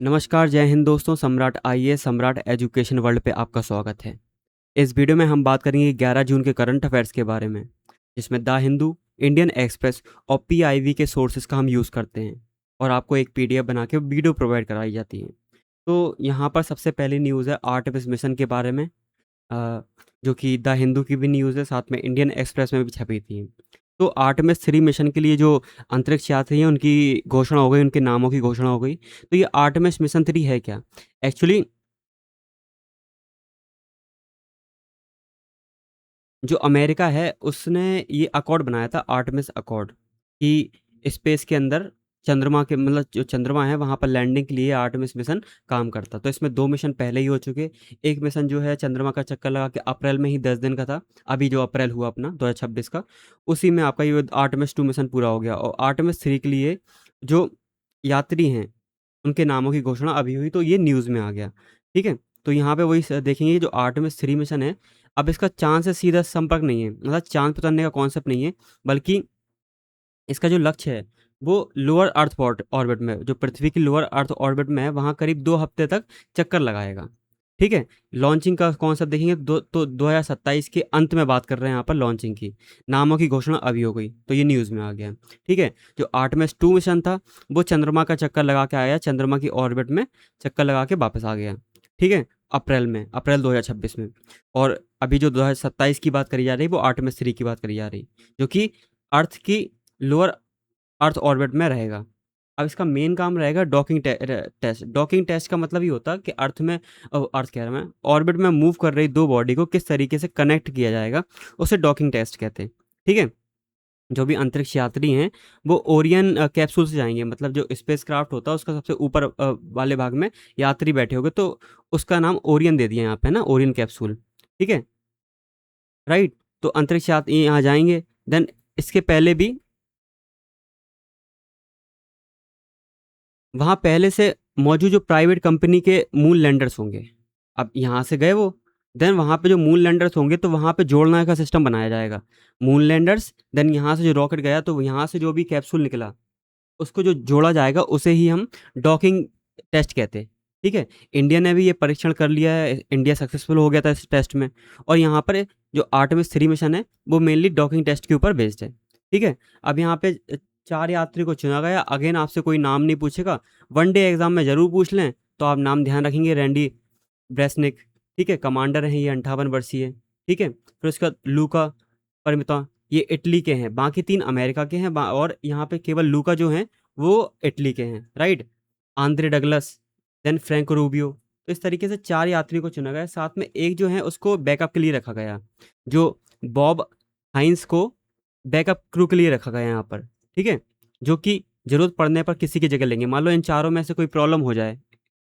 नमस्कार, जय हिंद दोस्तों। सम्राट आईएएस सम्राट एजुकेशन वर्ल्ड पे आपका स्वागत है। इस वीडियो में हम बात करेंगे 11 जून के करंट अफेयर्स के बारे में, जिसमें द हिंदू, इंडियन एक्सप्रेस और पीआईबी के सोर्सेज का हम यूज़ करते हैं और आपको एक पीडीएफ बना के वीडियो प्रोवाइड कराई जाती है। तो यहाँ पर सबसे पहली न्यूज़ है आर्टेमिस मिशन के बारे में, जो कि द हिंदू की भी न्यूज़ है, साथ में इंडियन एक्सप्रेस में भी छपी थी। तो आर्टेमिस 3 मिशन के लिए जो अंतरिक्ष यात्री हैं उनकी घोषणा हो गई, उनके नामों की घोषणा हो गई। तो ये आर्टेमिस मिशन 3 है क्या? एक्चुअली जो अमेरिका है उसने ये अकॉर्ड बनाया था, आर्टेमिस अकॉर्ड, कि स्पेस के अंदर चंद्रमा के मतलब जो चंद्रमा है वहाँ पर लैंडिंग के लिए आर्टेमिस मिशन काम करता। तो इसमें 2 मिशन पहले ही हो चुके। एक मिशन जो है चंद्रमा का चक्कर लगा के अप्रैल में ही 10 दिन का था, अभी जो अप्रैल हुआ अपना 2026 का, उसी में आपका ये आर्टेमिस 2 मिशन पूरा हो गया। और आर्टेमिस 3 के लिए जो यात्री हैं उनके नामों की घोषणा अभी हुई, तो ये न्यूज़ में आ गया। ठीक है, तो यहाँ पे वही देखेंगे जो आर्टेमिस 3 मिशन है, अब इसका चाँद से सीधा संपर्क नहीं है, मतलब चाँद पे उतरने का कॉन्सेप्ट नहीं है, बल्कि इसका जो लक्ष्य है वो लोअर अर्थ ऑर्बिट में, जो पृथ्वी की लोअर अर्थ ऑर्बिट में है, वहाँ करीब 2 हफ्ते तक चक्कर लगाएगा। ठीक है, लॉन्चिंग का कॉन्सेप्ट देखेंगे तो 2027 के अंत में बात कर रहे हैं यहाँ पर लॉन्चिंग की। नामों की घोषणा अभी हो गई, तो ये न्यूज़ में आ गया। ठीक है, जो आर्टेमिस 2 मिशन था वो चंद्रमा का चक्कर लगा के आया, चंद्रमा की ऑर्बिट में चक्कर लगा के वापस आ गया। ठीक है, अप्रैल 2026 में। और अभी जो 2027 की बात करी जा रही है वो आर्टेमिस 3 की बात करी जा रही, जो कि अर्थ की लोअर अर्थ ऑर्बिट में रहेगा। अब इसका मेन काम रहेगा टेस्ट। डॉकिंग टेस्ट का मतलब ये होता है कि अर्थ कह रहा मैं, ऑर्बिट में मूव कर रही 2 बॉडी को किस तरीके से कनेक्ट किया जाएगा, उसे डॉकिंग टेस्ट कहते हैं। ठीक है, जो भी अंतरिक्ष यात्री हैं वो ओरियन कैप्सूल से जाएंगे, मतलब जो स्पेस क्राफ्ट होता है उसका सबसे ऊपर वाले भाग में यात्री बैठे होंगे, तो उसका नाम ओरियन दे दिया यहाँ पे ना, ओरियन कैप्सूल। ठीक है, राइट। तो अंतरिक्ष यात्री यहाँ जाएंगे, देन इसके पहले भी वहाँ पहले से मौजूद जो प्राइवेट कंपनी के मून लैंडर्स होंगे, अब यहाँ से गए वो, देन वहाँ पे जो मून लैंडर्स होंगे तो वहाँ पे जोड़ने का सिस्टम बनाया जाएगा। मून लैंडर्स, देन यहाँ से जो रॉकेट गया तो यहाँ से जो भी कैप्सूल निकला उसको जो जोड़ा जाएगा उसे ही हम डॉकिंग टेस्ट कहते हैं। ठीक है, इंडिया ने भी ये परीक्षण कर लिया है, इंडिया सक्सेसफुल हो गया था इस टेस्ट में। और यहाँ पर जो आर्टेमिस 3 मिशन है वो मेनली डॉकिंग टेस्ट के ऊपर बेस्ड है। ठीक है, अब यहाँ पे 4 यात्री को चुना गया। अगेन आपसे कोई नाम नहीं पूछेगा, वन डे एग्जाम में ज़रूर पूछ लें तो आप नाम ध्यान रखेंगे, रैंडी ब्रेसनिक। ठीक है, कमांडर हैं ये, 58 वर्षीय। ठीक है, फिर उसके बाद लूका परमिता, ये इटली के हैं, बाकी 3 अमेरिका के हैं, और यहाँ पे केवल लूका जो हैं वो इटली के हैं, right. Andre Douglas, then Frank Rubio. तो इस तरीके से 4 यात्रियों को चुना गया, साथ में एक जो है उसको बैकअप के लिए रखा गया, जो बॉब हाइंस को बैकअप क्रू के लिए रखा गया यहाँ पर। ठीक है, जो कि ज़रूरत पड़ने पर किसी की जगह लेंगे। मान लो इन चारों में से कोई प्रॉब्लम हो जाए,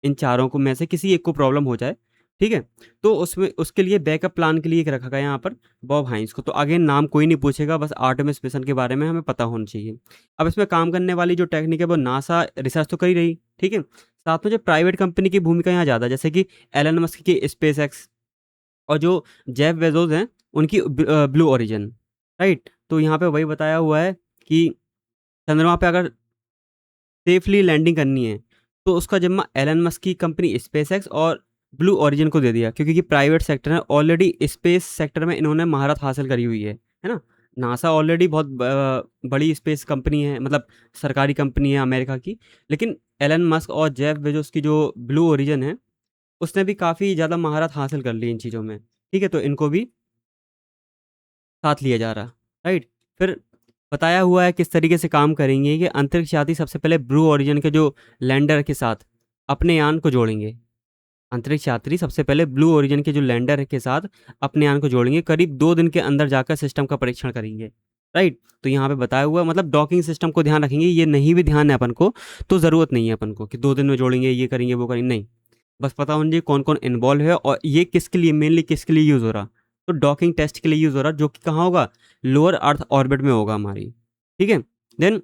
इन चारों को में से किसी एक को प्रॉब्लम हो जाए, ठीक है, तो उसमें उसके लिए बैकअप प्लान के लिए एक रखा गया यहाँ पर बॉब हाइंस को। तो अगेन नाम कोई नहीं पूछेगा, बस आर्टेमिस मिशन के बारे में हमें पता होना चाहिए। अब इसमें काम करने वाली जो टेक्निक है वो नासा रिसर्च तो कर ही रही, ठीक है, साथ में जो प्राइवेट कंपनी की भूमिका यहाँ ज़्यादा, जैसे कि एलन मस्क की स्पेस एक्स, और जो जेफ बेजोस हैं उनकी ब्लू ओरिजिन, राइट। तो यहाँ पे वही बताया हुआ है कि चंद्रमा पे अगर सेफली लैंडिंग करनी है तो उसका जिम्मा एलन मस्क की कंपनी स्पेसएक्स और ब्लू ओरिजिन को दे दिया, क्योंकि ये प्राइवेट सेक्टर है, ऑलरेडी स्पेस सेक्टर में इन्होंने महारत हासिल करी हुई है ना। नासा ऑलरेडी बहुत बड़ी स्पेस कंपनी है, मतलब सरकारी कंपनी है अमेरिका की, लेकिन एलन मस्क और जेफ बेजोस की जो ब्लू ओरिजिन है उसने भी काफ़ी ज़्यादा महारत हासिल कर ली इन चीज़ों में। ठीक है, तो इनको भी साथ लिया जा रहा, राइट। फिर बताया हुआ है किस तरीके से काम करेंगे कि अंतरिक्ष यात्री सबसे पहले ब्लू ओरिजिन के जो लैंडर के साथ अपने यान को जोड़ेंगे। अंतरिक्ष यात्री सबसे पहले ब्लू ओरिजिन के जो लैंडर के साथ अपने यान को जोड़ेंगे, करीब 2 दिन के अंदर जाकर सिस्टम का परीक्षण करेंगे, राइट। तो यहाँ पे बताया हुआ है, मतलब डॉकिंग सिस्टम को ध्यान रखेंगे। ये नहीं भी ध्यान है अपन को तो ज़रूरत नहीं है अपन को कि 2 दिन में जोड़ेंगे, ये करेंगे वो करेंगे, नहीं। बस पता होना चाहिए कौन कौन इन्वॉल्व है और ये किसके लिए, मेनली किसके लिए यूज़ हो रहा। तो डॉकिंग टेस्ट के लिए यूज़ हो रहा, जो कि कहाँ होगा, लोअर अर्थ ऑर्बिट में होगा हमारी। ठीक है, देन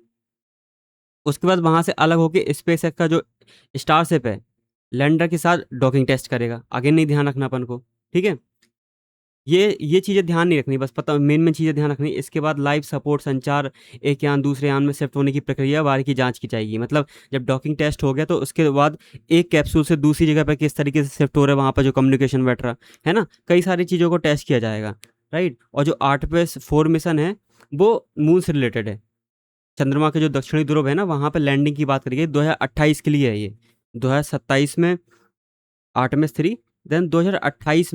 उसके बाद वहाँ से अलग होकर स्पेस एक्स का जो स्टारशिप है लैंडर के साथ डॉकिंग टेस्ट करेगा। आगे नहीं ध्यान रखना अपन को, ठीक है। ये चीज़ें ध्यान नहीं रखनी, बस पता मेन चीज़ें ध्यान रखनी। इसके बाद लाइफ सपोर्ट संचार, एक यान दूसरे यान में शिफ्ट होने की प्रक्रिया बारीकी जांच की जाएगी। मतलब जब डॉकिंग टेस्ट हो गया तो उसके बाद एक कैप्सूल से दूसरी जगह पर किस तरीके से शिफ्ट हो रहा है, वहाँ पर जो कम्युनिकेशन बैठ रहा है ना, कई सारी चीज़ों को टेस्ट किया जाएगा, राइट। और जो आर्टेमिस 4 मिशन है वो मून से रिलेटेड है। चंद्रमा के जो दक्षिणी ध्रुव है ना, वहाँ पे लैंडिंग की बात करिए, 2028 के लिए है ये। 2027 में आर्टेमिस 3, देन 2028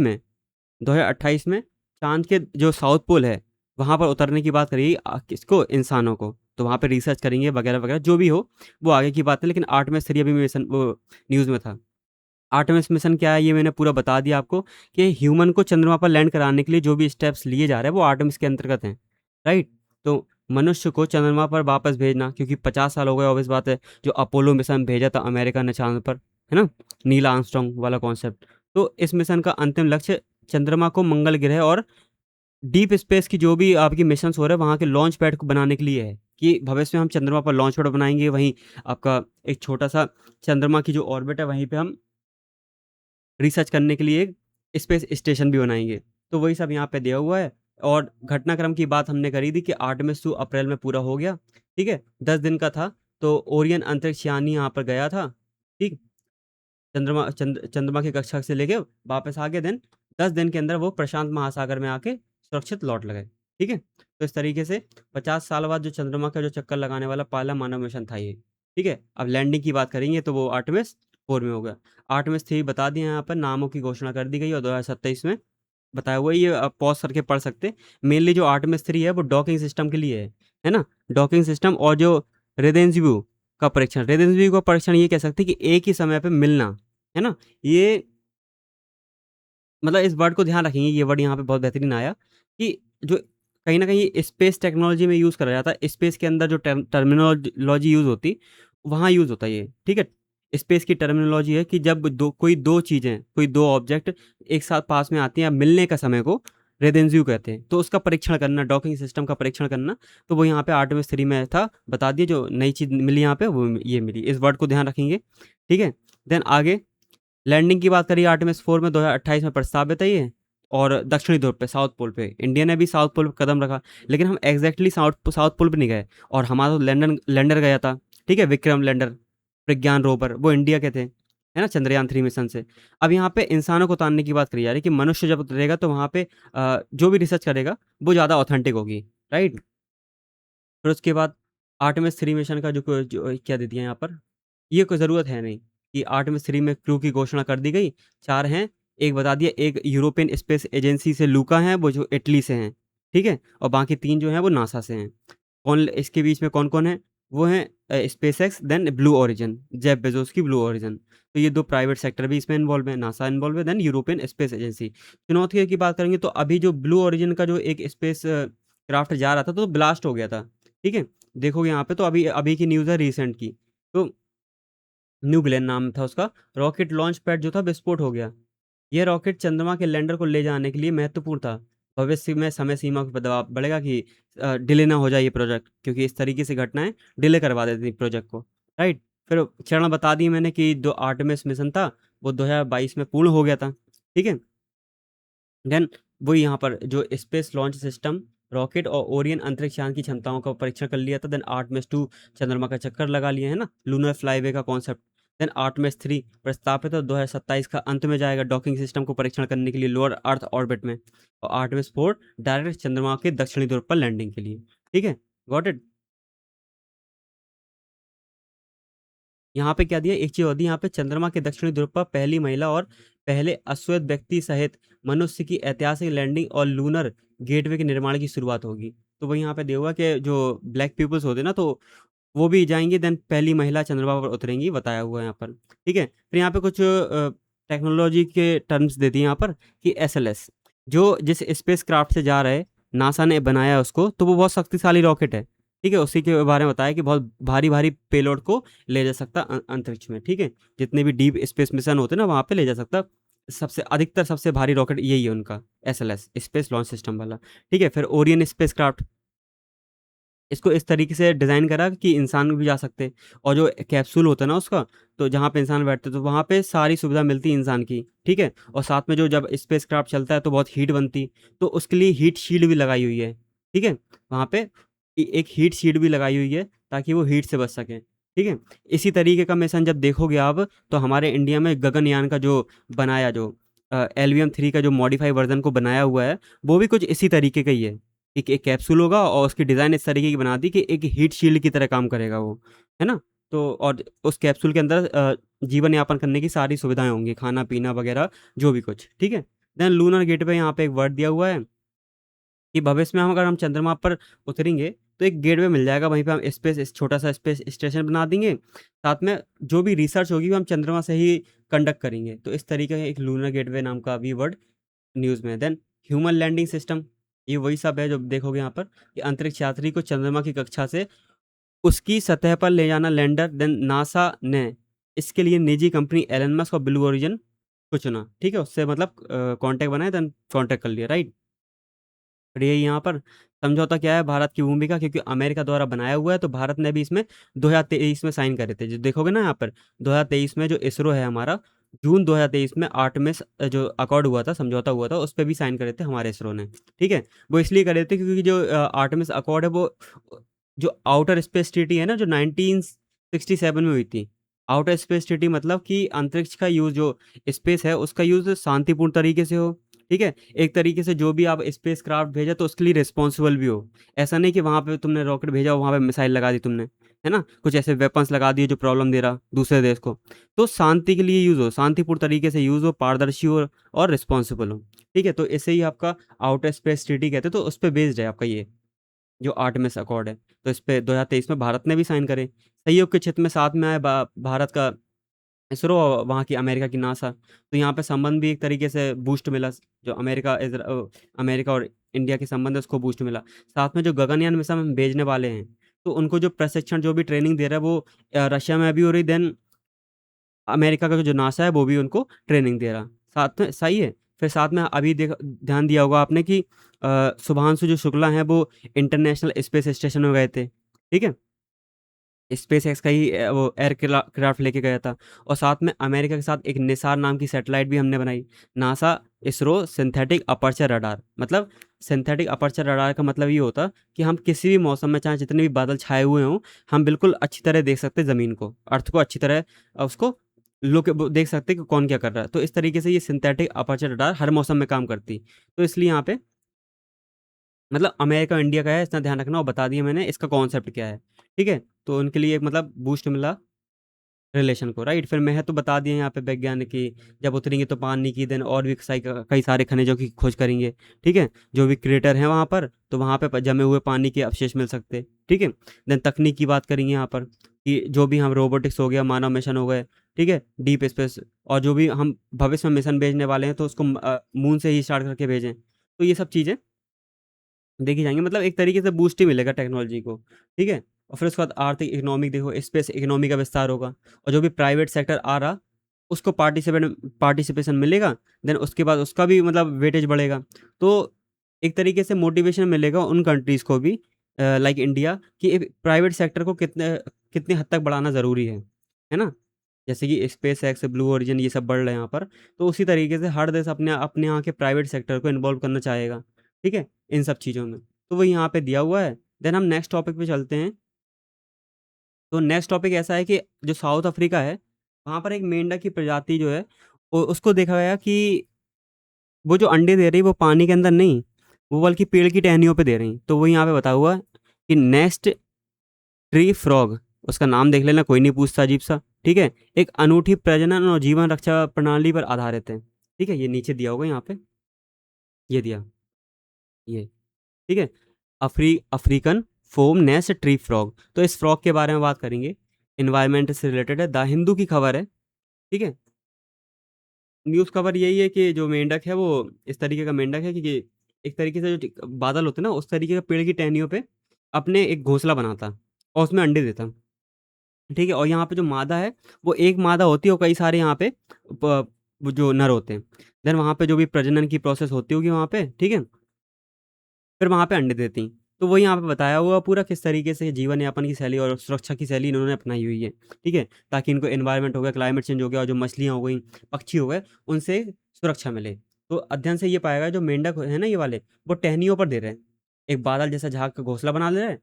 में चांद के जो साउथ पोल है वहाँ पर उतरने की बात करिए, किसको, इंसानों को। तो वहाँ पे रिसर्च करेंगे वगैरह वगैरह, जो भी हो वो आगे की बात है। लेकिन आर्टेमिस 3 अभी मिशन वो न्यूज़ में था। आर्टेमिस मिशन क्या है ये मैंने पूरा बता दिया आपको, कि ह्यूमन को चंद्रमा पर लैंड कराने के लिए जो भी स्टेप्स लिए जा रहे हैं वो आर्टेमिस के अंतर्गत हैं, राइट। तो मनुष्य को चंद्रमा पर वापस भेजना, क्योंकि 50 साल हो गए, ऑब्वियस बात है। जो अपोलो मिशन भेजा था अमेरिका ने चांद पर, है ना, नील आर्मस्ट्रॉन्ग वाला कॉन्सेप्ट। तो इस मिशन का अंतिम लक्ष्य चंद्रमा को, मंगल ग्रह और डीप स्पेस की जो भी आपकी मिशंस हो रहे हैं वहाँ के लॉन्च पैड को बनाने के लिए है, कि भविष्य में हम चंद्रमा पर लॉन्च पैड बनाएंगे। वहीं आपका एक छोटा सा चंद्रमा की जो ऑर्बिट है वहीं पे हम रिसर्च करने के लिए एक स्पेस स्टेशन भी बनाएंगे। तो वही सब यहाँ पे दिया हुआ है। और घटनाक्रम की बात हमने करी थी कि आर्टेमिस 2 अप्रैल में पूरा हो गया, ठीक है, 10 दिन का था। तो ओरियन अंतरिक्ष यानी यहाँ पर गया था, ठीक। चंद्रमा की कक्षा से लेके वापस आ गए। देन 10 दिन के अंदर वो प्रशांत महासागर में आके सुरक्षित लौट लगे, ठीक है। तो इस तरीके से 50 साल बाद जो चंद्रमा का जो चक्कर लगाने वाला पहला मानव मिशन था ये, ठीक है। अब लैंडिंग की बात करेंगे तो वो आर्टेमिस 4 में होगा। आर्टेमिस 3 बता दिए, यहाँ पर नामों की घोषणा कर दी गई और 2027 में बताया हुआ है। ये आप पॉज करके पढ़ सकते। मेनली जो आर्टेमिस 3 है वो डॉकिंग सिस्टम के लिए है ना, डॉकिंग सिस्टम। और जो रेदेंजव्यू का परीक्षण, रेदेंजव्यू का परीक्षण ये कह सकते हैं कि एक ही समय पे मिलना, है ना। ये मतलब इस वर्ड को ध्यान रखेंगे, ये वर्ड यहाँ पे बहुत बेहतरीन आया, कि जो कहीं ना कहीं स्पेस टेक्नोलॉजी में यूज़ करा जाता है, स्पेस के अंदर जो टर्मिनोलॉजी यूज़ होती वहाँ यूज़ होता है ये, ठीक है। स्पेस की टर्मिनोलॉजी है कि जब दो चीज़ें, कोई दो ऑब्जेक्ट एक साथ पास में आती हैं, मिलने का समय को रेदेंज्यू कहते हैं। तो उसका परीक्षण करना, डॉकिंग सिस्टम का परीक्षण करना, तो वो यहाँ पे आर्टेमिस 3 में था। बता दिए, जो नई चीज़ मिली यहाँ पे वो ये मिली। इस वर्ड को ध्यान रखेंगे, ठीक है। देन आगे लैंडिंग की बात करिए, आर्टेमिस 4 में 2028 में प्रस्तावित है ये। और दक्षिणी ध्रुव पे, साउथ पोल पे, इंडिया ने भी साउथ पोल पे कदम रखा। लेकिन हम एग्जैक्टली साउथ पोल पे नहीं गए। और हमारा तो लैंडर गया था, ठीक है, विक्रम लैंडर, प्रज्ञान रोवर, वो इंडिया के थे, है ना, चंद्रयान 3 मिशन से। अब यहाँ पे इंसानों को उतारने की बात करी जा रही है, कि मनुष्य जब उतरेगा तो वहाँ पे जो भी रिसर्च करेगा वो ज़्यादा ऑथेंटिक होगी, राइट। फिर उसके बाद आर्टेमिस 3 मिशन का जो क्या दे दिया यहाँ पर, ये कोई ज़रूरत है नहीं कि आर्टेमिस 3 में क्रू की घोषणा कर दी गई। 4 हैं, एक बता दिया, एक यूरोपियन स्पेस एजेंसी से लूका हैं, वो जो इटली से हैं, ठीक है। और बाकी 3 जो हैं वो नासा से हैं। कौन इसके बीच में कौन कौन है, वो हैं SpaceX, then Blue Origin, Jeff Bezos की ब्लू ओरिजिन। तो ये दो प्राइवेट सेक्टर भी इसमें इन्वॉल्व है, नासा इन्वॉल्व है, देन यूरोपियन स्पेस एजेंसी। चुनौती की बात करेंगे तो अभी जो ब्लू ओरिजिन का जो एक स्पेस क्राफ्ट जा रहा था तो ब्लास्ट हो गया था, ठीक है। देखोगे यहाँ पे तो अभी अभी की न्यूज़ है रिसेंट की। तो न्यू ग्लेन नाम था उसका। रॉकेट लॉन्च पैड जो था विस्फोट हो गया। यह रॉकेट चंद्रमा के लैंडर को ले जाने के लिए महत्वपूर्ण था। भविष्य में समय सीमा पर दबाव बढ़ेगा कि डिले ना हो जाए ये प्रोजेक्ट, क्योंकि इस तरीके से घटनाएं डिले करवा देती प्रोजेक्ट को, राइट। फिर चरण बता दी मैंने कि जो आर्टेमिस मिशन था वो 2022 में पूर्ण हो गया था, ठीक है। देन वो यहाँ पर जो स्पेस लॉन्च सिस्टम, रॉकेट और ओरियन अंतरिक्ष यान की क्षमताओं का परीक्षण कर लिया था। देन आर्टेमिस 2 चंद्रमा का चक्कर लगा लिए, है ना, लूनर फ्लाईवे का कॉन्सेप्ट। देन आर्टेमिस 3 प्रस्तावित है 2027 का अंत में जाएगा, डॉकिंग सिस्टम को परीक्षण करने के लिए लोअर अर्थ ऑर्बिट में। और आर्टेमिस 4 डायरेक्ट चंद्रमा के दक्षिणी ध्रुव पर लैंडिंग के लिए, ठीक है। Got it. यहाँ पे क्या दिया, एक चीज होती है यहाँ पे, चंद्रमा के दक्षिणी ध्रुव पर पहली महिला और पहले अश्वेत व्यक्ति सहित मनुष्य की ऐतिहासिक लैंडिंग और लूनर गेटवे के निर्माण की शुरुआत होगी। तो वही यहाँ पे देखा कि जो ब्लैक पीपल्स होते हैं ना, तो वो भी जाएंगे। देन पहली महिला चंद्रमा पर उतरेंगी, बताया हुआ है यहाँ पर, ठीक है। फिर यहाँ पे कुछ टेक्नोलॉजी के टर्म्स देती है यहाँ पर, कि SLS जो जिस स्पेस क्राफ्ट से जा रहा है, नासा ने बनाया उसको, तो वो बहुत शक्तिशाली रॉकेट है, ठीक है। उसी के बारे में बताया कि बहुत भारी भारी पेलोड को ले जा सकता अंतरिक्ष में, ठीक है। जितने भी डीप स्पेस मिशन होते हैं ना वहाँ पे ले जा सकता। सबसे अधिकतर सबसे भारी रॉकेट यही है उनका, SLS, स्पेस लॉन्च सिस्टम वाला, ठीक है। फिर ओरियन स्पेस क्राफ्ट, इसको इस तरीके से डिज़ाइन करा कि इंसान भी जा सकते, और जो कैप्सूल होता है ना उसका, तो जहाँ पे इंसान बैठते तो वहाँ पे सारी सुविधा मिलती है इंसान की, ठीक है? और साथ में जो जब स्पेसक्राफ्ट चलता है तो बहुत हीट बनती, तो उसके लिए हीट शील्ड भी लगाई हुई है, ठीक है? वहाँ पे एक हीट शील्ड भी लगाई हुई है ताकि वो हीट से बच सकें, ठीक है? इसी तरीके का मिशन जब देखोगे आप, तो हमारे इंडिया में गगनयान का जो बनाया, जो LVM-3 का जो मॉडिफाई वर्जन को बनाया हुआ है, वो भी कुछ इसी तरीके का ही है। एक कैप्सूल होगा और उसकी डिज़ाइन इस तरीके की बना दी कि एक हीट शील्ड की तरह काम करेगा वो, है ना? तो और उस कैप्सूल के अंदर जीवन यापन करने की सारी सुविधाएँ होंगी, खाना-पीना वगैरह जो भी कुछ, ठीक है? देन लूनर गेटवे यहाँ पे एक वर्ड दिया हुआ है कि भविष्य में हम अगर हम चंद्रमा पर उतरेंगे, तो एक गेटवे मिल जाएगा, वहीं पे हम स्पेस छोटा-सा स्पेस स्टेशन बना देंगे। साथ में जो भी रिसर्च होगी वो हम चंद्रमा से ही कंडक्ट करेंगे। तो इस तरीके का एक लूनर गेटवे नाम का भी वर्ड न्यूज़ में। देन ह्यूमन लैंडिंग सिस्टम, ये वही सब है जो देखोगे यहाँ पर कि अंतरिक्ष यात्री को चंद्रमा की कक्षा से उसकी सतह पर ले जाना लैंडर। देन नासा ने इसके लिए निजी कंपनी एलन मस्क और ब्लू ओरिजिन को चुना, ठीक है? उससे मतलब कॉन्टैक्ट बनाया, देन कॉन्टैक्ट कर लिया, राइट? और यही यहाँ पर समझौता क्या है, भारत की भूमिका, क्योंकि अमेरिका द्वारा बनाया हुआ है, तो भारत ने भी इसमें 2023 में साइन करे थे। जो देखोगे ना यहाँ पर 2023 में जो इसरो है हमारा, जून 2023 में आर्टेमिस जो अकॉर्ड हुआ था, समझौता हुआ था, उस पे भी साइन करे थे हमारे इसरो ने, ठीक है? वो इसलिए करे थे क्योंकि जो आर्टेमिस अकॉर्ड है वो जो आउटर स्पेस ट्रीटी है ना, जो 1967 में हुई थी। आउटर स्पेस ट्रीटी मतलब कि अंतरिक्ष का यूज़, जो स्पेस है उसका यूज़ शांतिपूर्ण तरीके से हो, ठीक है? एक तरीके से जो भी आप स्पेसक्राफ्ट भेजा तो उसके लिए रिस्पॉन्सिबल भी हो। ऐसा नहीं कि वहाँ पे तुमने रॉकेट भेजा, वहाँ पे मिसाइल लगा दी तुमने, है ना? कुछ ऐसे वेपन्स लगा दिए जो प्रॉब्लम दे रहा दूसरे देश को। तो शांति के लिए यूज़ हो, शांतिपूर्ण तरीके से यूज़ हो, पारदर्शी हो और रिस्पॉन्सिबल हो, ठीक है? तो इसे ही आपका आउटर स्पेस ट्रीटी कहते हैं, तो उस पे बेस्ड है आपका ये, जो आर्टेमिस अकॉर्ड है। तो इस पे 2023 में भारत ने भी साइन करे। सहयोग के क्षेत्र में साथ में आए भारत का इसरो और वहाँ की अमेरिका की नासा। तो यहाँ पे संबंध भी एक तरीके से बूस्ट मिला, जो अमेरिका और इंडिया के संबंध है उसको बूस्ट मिला। साथ में जो गगनयान मिशन हम भेजने वाले हैं, तो उनको जो प्रशिक्षण, जो भी ट्रेनिंग दे रहा है वो रशिया में अभी हो रही, देन अमेरिका का जो नासा है वो भी उनको ट्रेनिंग दे रहा। साथ में सही है। फिर साथ में अभी ध्यान दिया होगा आपने कि शुभांशु जो शुक्ला हैं वो इंटरनेशनल स्पेस स्टेशन में गए थे, ठीक है? स्पेस एक्स का ही वो क्राफ्ट लेके गया था, और साथ में अमेरिका के साथ एक निसार नाम की सैटेलाइट भी हमने बनाई। NASA ISRO synthetic aperture radar, मतलब सिंथेटिक अपर्चर रडार का मतलब ये होता कि हम किसी भी मौसम में, चाहे जितने भी बादल छाए हुए हों, हम बिल्कुल अच्छी तरह देख सकते हैं ज़मीन को, अर्थ को अच्छी तरह उसको लोग देख सकते हैं कि कौन क्या कर रहा है। तो इस तरीके से ये सिंथेटिक अपर्चर रडार हर मौसम में काम करती। तो इसलिए यहाँ पे मतलब अमेरिका और इंडिया का है, इतना ध्यान रखना, और बता दिया मैंने इसका कॉन्सेप्ट क्या है, ठीक है? तो उनके लिए एक मतलब बूस्ट मिला रिलेशन को, राइट? फिर महत्व बता दिए यहाँ पे वैज्ञानिक की, जब उतरेंगे तो पानी की, देन और भी कई सारे खनिजों की खोज करेंगे, ठीक है? जो भी क्रेटर हैं वहाँ पर, तो वहाँ पे जमे हुए पानी के अवशेष मिल सकते हैं, ठीक है? देन तकनीक की बात करेंगे यहाँ पर कि जो भी हम रोबोटिक्स हो गया, मानव मिशन हो गए, ठीक है? डीप स्पेस, और जो भी हम भविष्य में मिशन भेजने वाले हैं तो उसको मून से ही स्टार्ट करके भेजें। तो ये सब चीज़ें देखी जाएँगी, मतलब एक तरीके से बूस्ट ही मिलेगा टेक्नोलॉजी को, ठीक है? और फिर उसके बाद आर्थिक इकोनॉमिक देखो, स्पेस इकोनॉमी का विस्तार होगा, और जो भी प्राइवेट सेक्टर आ रहा, उसको पार्टिसिपेशन मिलेगा, देन उसके बाद उसका भी मतलब वेटेज बढ़ेगा। तो एक तरीके से मोटिवेशन मिलेगा उन कंट्रीज़ को भी लाइक इंडिया, कि एक प्राइवेट सेक्टर को कितने कितनी हद तक बढ़ाना ज़रूरी है ना? जैसे कि स्पेस एक्स, ब्लू ओरिजिन ये सब बढ़ रहे हैं यहाँ पर, तो उसी तरीके से हर देश अपने अपने यहाँ के प्राइवेट सेक्टर को इन्वॉल्व करना चाहेगा, ठीक है? इन सब चीज़ों में। तो वो यहाँ पे दिया हुआ है। देन हम नेक्स्ट टॉपिक पे चलते हैं। तो नेक्स्ट टॉपिक ऐसा है कि जो साउथ अफ्रीका है, वहाँ पर एक मेंढक की प्रजाति जो है, उसको देखा गया कि वो जो अंडे दे रही है वो पानी के अंदर नहीं, वो बल्कि पेड़ की टहनियों पे दे रही। तो वो यहाँ पे बता हुआ है कि नेस्ट ट्री फ्रॉग, उसका नाम देख लेना, कोई नहीं पूछता, अजीब सा, ठीक है? एक अनूठी प्रजनन और जीवन रक्षा प्रणाली पर आधारित है, ठीक है? ये नीचे दिया होगा यहाँ पे, ये दिया, ये, ठीक है? African foam nest tree frog. तो इस फ्रॉग के बारे में बात करेंगे, एनवायरनमेंट से रिलेटेड है, द हिंदू की खबर है, ठीक है? न्यूज़ खबर यही है कि जो मेंढक है वो इस तरीके का मेंढक है कि एक तरीके से जो बादल होते हैं ना, उस तरीके का पेड़ की टहनियों पे अपने एक घोंसला बनाता और उसमें अंडे देता, ठीक है? और यहाँ पे जो मादा है, वो एक मादा होती है और कई सारे यहाँ पे वो जो नर होते हैं। देन वहाँ पे जो भी प्रजनन की प्रोसेस होती होगी वहाँ पे, ठीक है? फिर वहाँ पे अंडे देती। तो वो यहाँ पे बताया हुआ पूरा किस तरीके से जीवन यापन की शैली और सुरक्षा की शैली इन्होंने अपनाई हुई है, ठीक है? ताकि इनको एनवायरनमेंट हो गया, क्लाइमेट चेंज हो गया और जो मछलियाँ हो गई, पक्षी हो गए, उनसे सुरक्षा मिले। तो अध्ययन से ये पाया गया जो मेंढक है ना ये वाले, वो टहनियों पर दे रहे हैं। एक बादल जैसा झाग का घोंसला बना ले रहे हैं,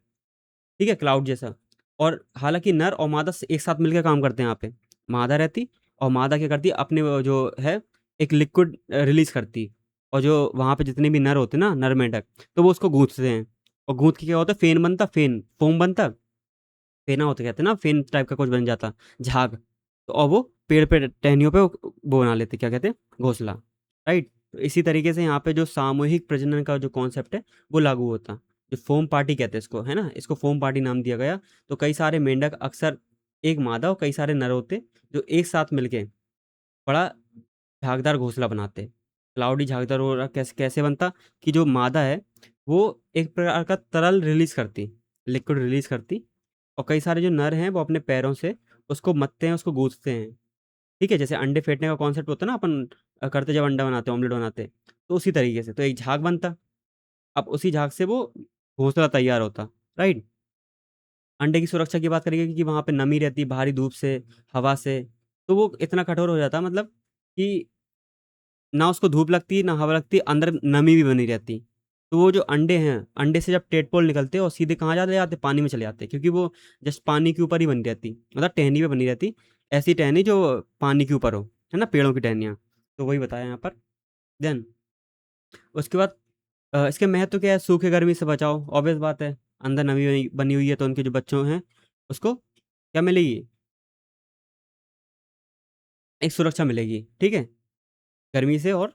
ठीक है? क्लाउड जैसा। और हालाँकि नर और मादा एक साथ मिलके काम करते हैं यहाँ पे। मादा रहती और मादा क्या करती है अपने वो जो है एक लिक्विड रिलीज़ करती, और जो वहाँ पे जितने भी नर होते हैं ना, नर मेंढक, तो वो उसको गूँथते हैं और गूँथ के क्या होता है फेन बनता, फेन, फोम बनता, फेना होता कहते हैं ना, फेन टाइप का कुछ बन जाता, झाग। तो और वो पेड़ पे टहनियों पे वो बना लेते, क्या कहते हैं? घोंसला, राइट? तो इसी तरीके से यहाँ पे जो सामूहिक प्रजनन का जो कॉन्सेप्ट है, वो लागू होता। जो फ़ोम पार्टी कहते हैं इसको, है ना? इसको फ़ोम पार्टी नाम दिया गया। तो कई सारे मेंढक अक्सर एक मादा और कई सारे नर होते, जो एक साथ मिलके बड़ा झागदार घोंसला बनाते। क्लाउडी झागदार हो रहा कैसे कैसे बनता कि जो मादा है, वो एक प्रकार का तरल रिलीज़ करती, लिक्विड रिलीज़ करती, और कई सारे जो नर हैं वो अपने पैरों से उसको मथते हैं, उसको गूँथते हैं, ठीक है? जैसे अंडे फेंटने का कॉन्सेप्ट होता है ना अपन करते जब अंडा बनाते हैं, ऑमलेट बनाते हैं, तो उसी तरीके से। तो एक झाग बनता, अब उसी झाग से वो घोंसला तैयार होता, राइट? अंडे की सुरक्षा की बात करेंगे कि वहाँ पे नमी रहती है बाहरी धूप से, हवा से, तो वो इतना कठोर हो जाता मतलब कि ना उसको धूप लगती, ना हवा लगती, अंदर नमी भी बनी रहती। तो वो जो अंडे हैं, अंडे से जब टेडपोल निकलते हैं और सीधे कहाँ चले जाते? पानी में चले जाते हैं, क्योंकि वो जस्ट पानी के ऊपर ही बनी रहती, मतलब टहनी पे बनी रहती। ऐसी टहनी जो पानी के ऊपर हो, है ना? पेड़ों की टहनियाँ। तो वही बताया यहाँ पर। देन उसके बाद इसके महत्व क्या है? सूखे गर्मी से बचाव, ऑब्वियस बात है। अंदर नमी बनी बनी हुई है तो उनके जो बच्चों हैं, उसको क्या मिलेगी? एक सुरक्षा मिलेगी, ठीक है? गर्मी से और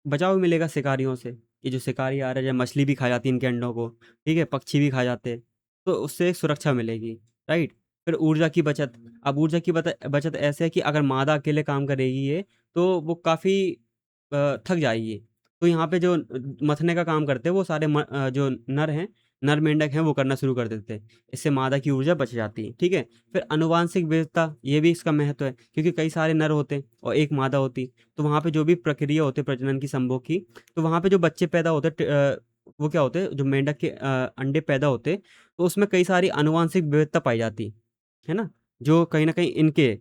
बचाव भी मिलेगा शिकारियों से। ये जो शिकारी आ रहे हैं, जैसे मछली भी खा जाती है इनके अंडों को, ठीक है? पक्षी भी खा जाते हैं, तो उससे एक सुरक्षा मिलेगी, राइट? फिर ऊर्जा की बचत। अब ऊर्जा की बचत ऐसे है कि अगर मादा अकेले काम करेगी ये, तो वो काफ़ी थक जाएगी। तो यहाँ पे जो मथने का काम करते हैं वो सारे जो नर हैं, नर मेंढक हैं, वो करना शुरू कर देते हैं। इससे मादा की ऊर्जा बच जाती है, ठीक है? फिर आनुवांशिक विविधता, ये भी इसका महत्व है, क्योंकि कई सारे नर होते हैं और एक मादा होती। तो वहाँ पे जो भी प्रक्रिया होती है प्रजनन की, संभोग की, तो वहाँ पे जो बच्चे पैदा होते हैं वो क्या होते हैं? जो मेंढक के अंडे पैदा होते हैं, तो उसमें कई सारी आनुवांशिक विविधता पाई जाती, है ना? जो कहीं न कहीं इनके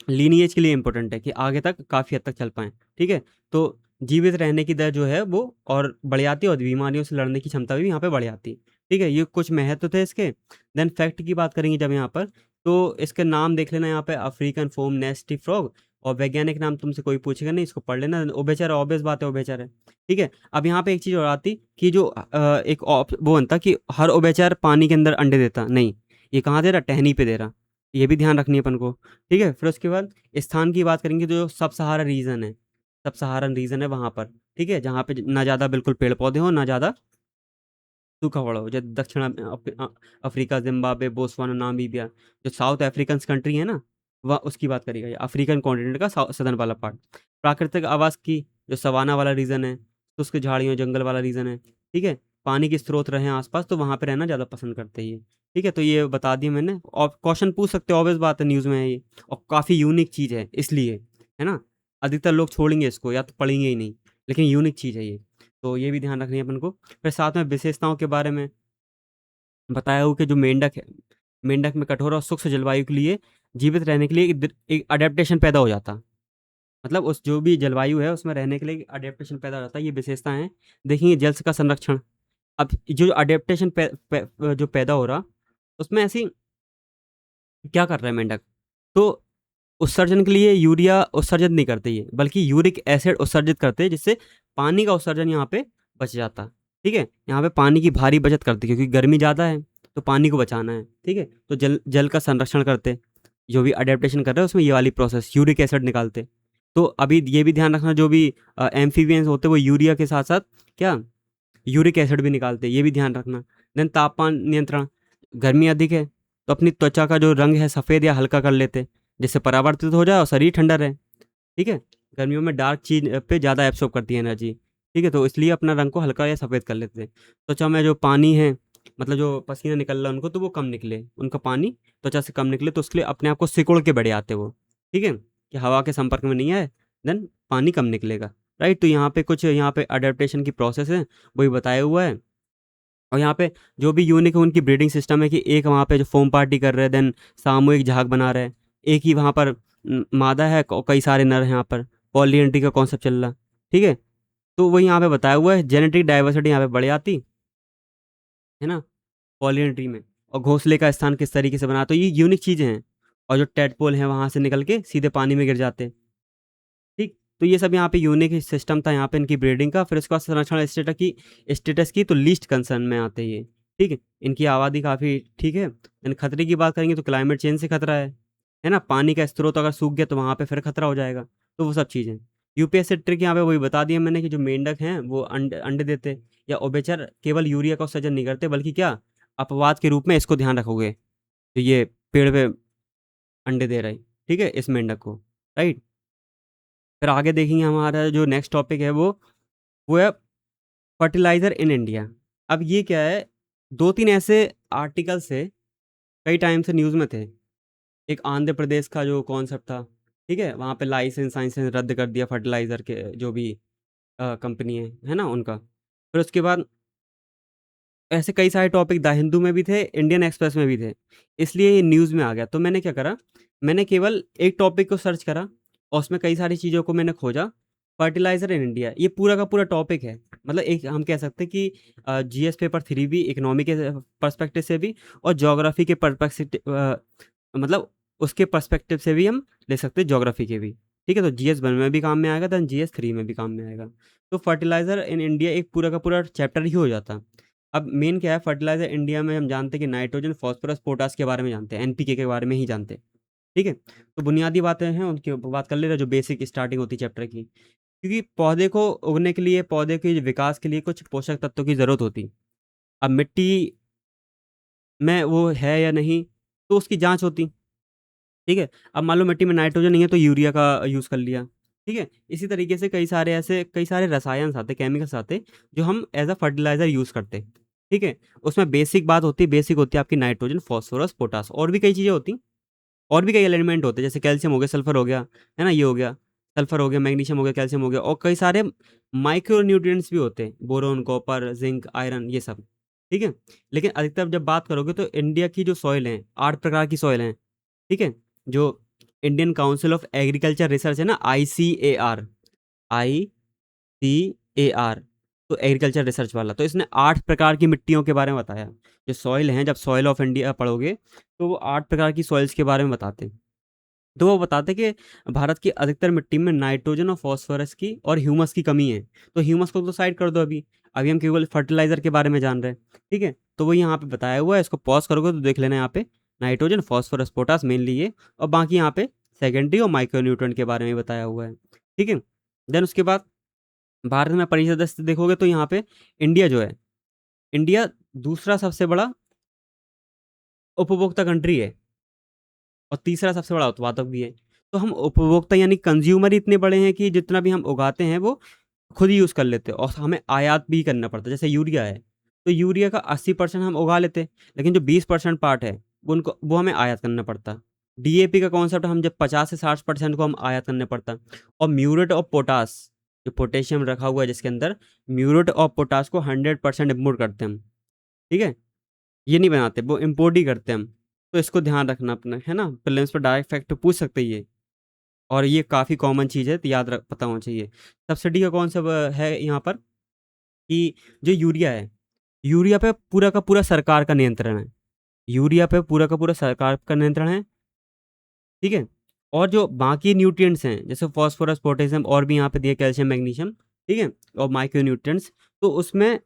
लीनिएज के लिए इम्पोर्टेंट है कि आगे तक काफ़ी हद तक चल पाएँ, ठीक है? तो जीवित रहने की दर जो है वो और बढ़ जाती है और बीमारियों से लड़ने की क्षमता भी यहाँ पे बढ़ जाती है, ठीक है? ये कुछ महत्व थे इसके। देन फैक्ट की बात करेंगे जब यहाँ पर, तो इसके नाम देख लेना यहाँ पे, अफ्रीकन फ़ोम नेस्टी फ्रॉग, और वैज्ञानिक नाम तुमसे कोई पूछेगा नहीं, इसको पढ़ लेना। उभयचर, ऑब्वियस बात है उभयचर है, ठीक है? अब यहाँ पे एक चीज़ और आती कि जो एक वो बनता कि हर उभयचर पानी के अंदर अंडे देता, नहीं, ये कहाँ दे रहा? टहनी पे दे रहा। ये भी ध्यान रखनी है अपन को, ठीक है? फिर उसके बाद स्थान की बात करेंगे, तो जो सब सहारा रीजन है, सब सहारन रीजन है वहाँ पर, ठीक है? जहाँ पे ना ज़्यादा बिल्कुल पेड़ पौधे हों, ना ज़्यादा सूखा पड़ा हो, जैसे दक्षिण अफ्रीका, जिम्बाब्वे, बोत्सवाना, नामीबिया, जो साउथ अफ्रीकन कंट्री है ना, वह उसकी बात करी गई, अफ्रीकन कॉन्टिनेंट का सदर्न वाला पार्ट। प्राकृतिक आवास की, जो सवाना वाला रीजन है, तो उसके झाड़ियों जंगल वाला रीजन है, ठीक है? पानी के स्रोत रहे आसपास, तो वहाँ पे रहना ज़्यादा पसंद करते हैं ये, ठीक है? तो ये बता दिया मैंने, और क्वेश्चन पूछ सकते हो, ऑब्वियस बात है, न्यूज़ में है ये, और काफ़ी यूनिक चीज़ है इसलिए, है ना? अधिकतर लोग छोड़ेंगे इसको या तो पढ़ेंगे ही नहीं, लेकिन यूनिक चीज़ है ये, तो ये भी ध्यान रखनी है अपन को। फिर साथ में विशेषताओं के बारे में बताया हो कि जो मेंढक है, मेंढक में कठोर और शुष्क जलवायु के लिए जीवित रहने के लिए एक अडेप्टेशन पैदा हो जाता। मतलब उस जो भी जलवायु है उसमें रहने के लिए अडेप्टेशन पैदा हो जाता है, ये विशेषता है। देखिए जल का संरक्षण, अब जो अडेप्टेशन जो पैदा हो रहा, उसमें ऐसी क्या कर रहा है मेंढक? तो उत्सर्जन के लिए यूरिया उत्सर्जित नहीं करते ये, बल्कि यूरिक एसिड उत्सर्जित करते हैं, जिससे पानी का उत्सर्जन यहाँ पे बच जाता, ठीक है? यहाँ पे पानी की भारी बचत करते, क्योंकि गर्मी ज़्यादा है, तो पानी को बचाना है, ठीक है? तो जल जल का संरक्षण करते, जो भी अडेप्टेशन कर रहे हैं उसमें ये वाली प्रोसेस यूरिक एसिड निकालते। तो अभी ये भी ध्यान रखना, जो भी एम्फीबियंस होते हैं वो यूरिया के साथ साथ क्या यूरिक एसिड भी निकालते हैं, ये भी ध्यान रखना। देन तापमान नियंत्रण, गर्मी अधिक है तो अपनी त्वचा का जो रंग है सफ़ेद या हल्का कर लेते, जिससे परावर्तित हो जाए और शरीर ठंडा रहे, ठीक है? गर्मियों में डार्क चीज़ पे ज़्यादा एब्सॉर्ब करती है एनर्जी, ठीक है? तो इसलिए अपना रंग को हल्का या सफ़ेद कर लेते हैं। त्वचा में जो पानी है, मतलब जो पसीना निकल रहा है उनको, तो वो कम निकले, उनका पानी त्वचा से कम निकले, तो उसके लिए अपने आप को सिकुड़ के बैठ आते वो, ठीक है? कि हवा के संपर्क में नहीं आए, देन पानी कम निकलेगा। राइट। तो यहाँ पे कुछ यहाँ पे अडेप्टेशन की प्रोसेस है, वही बताया हुआ है। और यहाँ पे जो भी यूनिक है उनकी ब्रीडिंग सिस्टम है कि एक वहाँ पे जो फोम पार्टी कर रहे हैं, देन सामूहिक झाग बना रहे हैं, एक ही वहाँ पर मादा है, कई सारे नर हैं यहाँ पर, पॉलीएंट्री का कॉन्सेप्ट चल रहा। ठीक है, तो वही यहाँ पे बताया हुआ है, जेनेटिक डाइवर्सिटी यहाँ पे बढ़ जाती है ना पॉलीएंट्री में, और घोंसले का स्थान किस तरीके से बना, तो ये यूनिक चीज़ें हैं। और जो टेडपोल हैं वहाँ से निकल के सीधे पानी में गिर जाते हैं। ठीक, तो ये सब यहाँ पे यूनिक सिस्टम था यहाँ पे इनकी ब्रीडिंग का। फिर उसके बाद संरक्षण स्टेटस की तो लीस्ट कंसर्न में आते हैं ये। ठीक है, इनकी आबादी काफ़ी ठीक है। इन खतरे की बात करेंगे तो क्लाइमेट चेंज से खतरा है ना, पानी का स्रोत अगर सूख गया तो वहाँ पे फिर खतरा हो जाएगा। तो वो सब चीज़ें यूपीएससी ट्रिक यहाँ पे वही बता दिया मैंने कि जो मेंढक हैं वो अंडे अंडे देते, या ओबेचर केवल यूरिया का उत्सर्जन नहीं करते बल्कि क्या अपवाद के रूप में इसको ध्यान रखोगे, तो ये पेड़ पे अंडे दे रहा है, ठीक है, इस मेंढक को, राइट। फिर आगे देखेंगे हमारा जो नेक्स्ट टॉपिक है वो है फर्टिलाइज़र इन इंडिया। अब ये क्या है, 2-3 ऐसे आर्टिकल्स थे, कई टाइम से न्यूज़ में थे। एक आंध्र प्रदेश का जो कॉन्सेप्ट था, ठीक है? वहाँ पे लाइसेंस रद्द कर दिया फर्टिलाइज़र के जो भी कंपनी है ना उनका। फिर उसके बाद ऐसे कई सारे टॉपिक द हिंदू में भी थे, इंडियन एक्सप्रेस में भी थे, इसलिए ये न्यूज़ में आ गया। तो मैंने क्या करा, मैंने केवल एक टॉपिक को सर्च करा और उसमें कई सारी चीज़ों को मैंने खोजा। फर्टिलाइज़र इन इंडिया, ये पूरा का पूरा टॉपिक है। मतलब एक हम कह सकते हैं कि जीएस पेपर 3 भी, इकोनॉमी के पर्सपेक्टिव से भी और ज्योग्राफी के मतलब उसके पर्सपेक्टिव से भी हम ले सकते हैं, ज्योग्राफी के भी। ठीक है, तो जीएस 1 में भी काम में आएगा, देन जीएस 3 में भी काम में आएगा। तो फर्टिलाइज़र इन इंडिया एक पूरा का पूरा चैप्टर ही हो जाता। अब मेन क्या है, फर्टिलाइज़र इंडिया में हम जानते हैं कि नाइट्रोजन, फॉस्फोरस, पोटास के बारे में जानते हैं, एनपीके के बारे में ही जानते हैं। ठीक है, तो बुनियादी बातें हैं उनकी बात कर ले रहे हैं, जो बेसिक स्टार्टिंग होती है चैप्टर की। क्योंकि पौधे को उगने के लिए, पौधे के विकास के लिए कुछ पोषक तत्वों की ज़रूरत होती। अब मिट्टी में वो है या नहीं, तो उसकी जाँच होती। ठीक है, अब मान लो मिट्टी में नाइट्रोजन नहीं है तो यूरिया का यूज़ कर लिया। ठीक है, इसी तरीके से कई सारे रसायन आते, केमिकल्स आते, जो हम एज अ फर्टिलाइज़र यूज़ करते। ठीक है, उसमें बेसिक होती है आपकी नाइट्रोजन, फास्फोरस, पोटास, और भी कई चीज़ें होती, और भी कई एलिमेंट होते हैं, जैसे कैल्शियम हो गया, सल्फर हो गया, है ना, ये हो गया, सल्फर हो गया, मैग्नीशियम हो गया, कैल्शियम हो गया, और कई सारे माइक्रो न्यूट्रिएंट्स भी होते हैं, बोरोन, कॉपर, जिंक, आयरन, ये सब। ठीक है, लेकिन अधिकतर जब बात करोगे तो इंडिया की जो सॉइल है, 8 प्रकार की सॉइल हैं। ठीक है, जो Indian council of agriculture research है ना, आईसीएआर, तो एग्रीकल्चर रिसर्च वाला, तो इसने 8 प्रकार की मिट्टियों के बारे में बताया। जो सॉइल हैं, जब सॉइल ऑफ इंडिया पढ़ोगे तो वो 8 प्रकार की सॉइल्स के बारे में बताते हैं। तो वो बताते हैं कि भारत की अधिकतर मिट्टी में नाइट्रोजन और फॉस्फोरस की और ह्यूमस की कमी है। तो ह्यूमस को तो साइड कर दो, अभी अभी हम केवल फर्टिलाइजर के बारे में जान रहे हैं। ठीक है, तो वो यहाँ पे बताया हुआ है, इसको पॉज करोगे तो देख लेना, यहाँ पे नाइट्रोजन, फॉस्फोरस, पोटास मेनली ये, और बाकी यहाँ पे सेकेंडरी और माइक्रोन्यूट्रेंट के बारे में बताया हुआ है। ठीक है, देन उसके बाद भारत में परिसर दस्त देखोगे तो यहाँ पे इंडिया जो है, इंडिया दूसरा सबसे बड़ा उपभोक्ता कंट्री है और तीसरा सबसे बड़ा उत्पादक भी है। तो हम उपभोक्ता यानी कंज्यूमर ही इतने बड़े हैं कि जितना भी हम उगाते हैं वो खुद ही यूज़ कर लेते हैं, और हमें आयात भी करना पड़ता है। जैसे यूरिया है, तो यूरिया का 80% हम उगा लेते हैं, लेकिन जो 20% पार्ट है वो हमें आयात करना पड़ता। डीएपी का कॉन्सेप्ट हम जब 50 से 60% को हम आयात करना पड़ता। और म्यूरेट ऑफ पोटास, जो पोटेशियम रखा हुआ है जिसके अंदर, म्यूरेट ऑफ पोटास को 100% इम्पोर्ट करते हैं हम। ठीक है, ये नहीं बनाते, वो इम्पोर्ट ही करते हैं हम। तो इसको ध्यान रखना अपना, है ना, प्रीलिम्स पर डायरेक्ट फैक्ट पूछ सकते हैं ये, और ये काफ़ी कॉमन चीज़ है, तो याद रख पता होना चाहिए। सब्सिडी का कॉन्सेप्ट है यहाँ पर कि जो यूरिया है, यूरिया पे पूरा का पूरा सरकार का नियंत्रण है। यूरिया पे पूरा का पूरा सरकार का नियंत्रण है। ठीक है, और जो बाकी न्यूट्रिएंट्स हैं, जैसे फास्फोरस, पोटेशियम, और भी यहाँ पे दिए कैल्शियम, मैग्नीशियम, ठीक है, और माइक्रो न्यूट्रिएंट्स, तो उसमें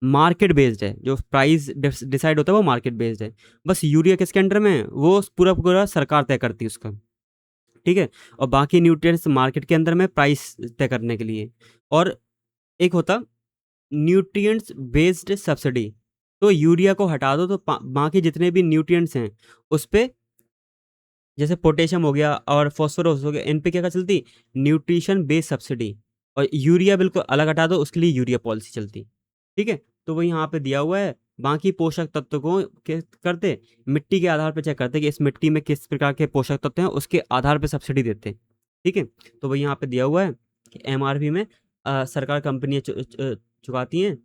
मार्केट बेस्ड है, जो प्राइस डिसाइड होता है वो मार्केट बेस्ड है। बस यूरिया किसके अंडर में है, वो पूरा पूरा सरकार तय करती है उसका। ठीक है, और बाकी न्यूट्रिएंट्स मार्केट के अंदर में प्राइस तय करने के लिए। और एक होता न्यूट्रिएंट्स बेस्ड सब्सिडी, तो यूरिया को हटा दो तो बाकी जितने भी न्यूट्रिएंट्स हैं उस पे, जैसे पोटेशियम हो गया और फास्फोरस हो गया, इन पे क्या चलती, न्यूट्रिशन बेस्ड सब्सिडी। और यूरिया बिल्कुल अलग हटा दो, उसके लिए यूरिया पॉलिसी चलती। ठीक है, तो वो यहाँ पे दिया हुआ है। बाकी पोषक तत्व को करते, मिट्टी के आधार पर चेक करते कि इस मिट्टी में किस प्रकार के पोषक तत्व हैं, उसके आधार पर सब्सिडी देते। ठीक है, तो वही यहाँ पे दिया हुआ है कि एमआरपी में सरकार कंपनियाँ चुकाती हैं।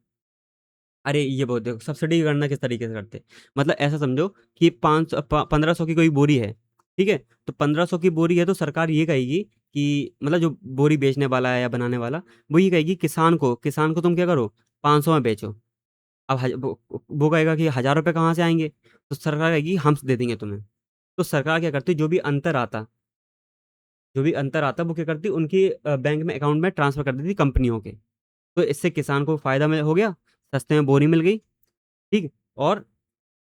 अरे ये बहुत देखो सब्सिडी की गणना किस तरीके से करते हैं। मतलब ऐसा समझो कि 1500 की कोई बोरी है, ठीक है? तो 1500 की बोरी है तो सरकार ये कहेगी कि मतलब जो बोरी बेचने वाला है या बनाने वाला, वो ये कहेगी किसान को तुम क्या करो, 500 में बेचो। अब वो कहेगा कि 1000 रुपये कहाँ से आएंगे, तो सरकार कहेगी हम दे देंगे तुम्हें। तो सरकार क्या करती, जो भी अंतर आता वो क्या करती, उनकी बैंक में अकाउंट में ट्रांसफर कर देती कंपनियों के। तो इससे किसान को फायदा में हो गया, सस्ते में बोरी मिल गई, ठीक है? और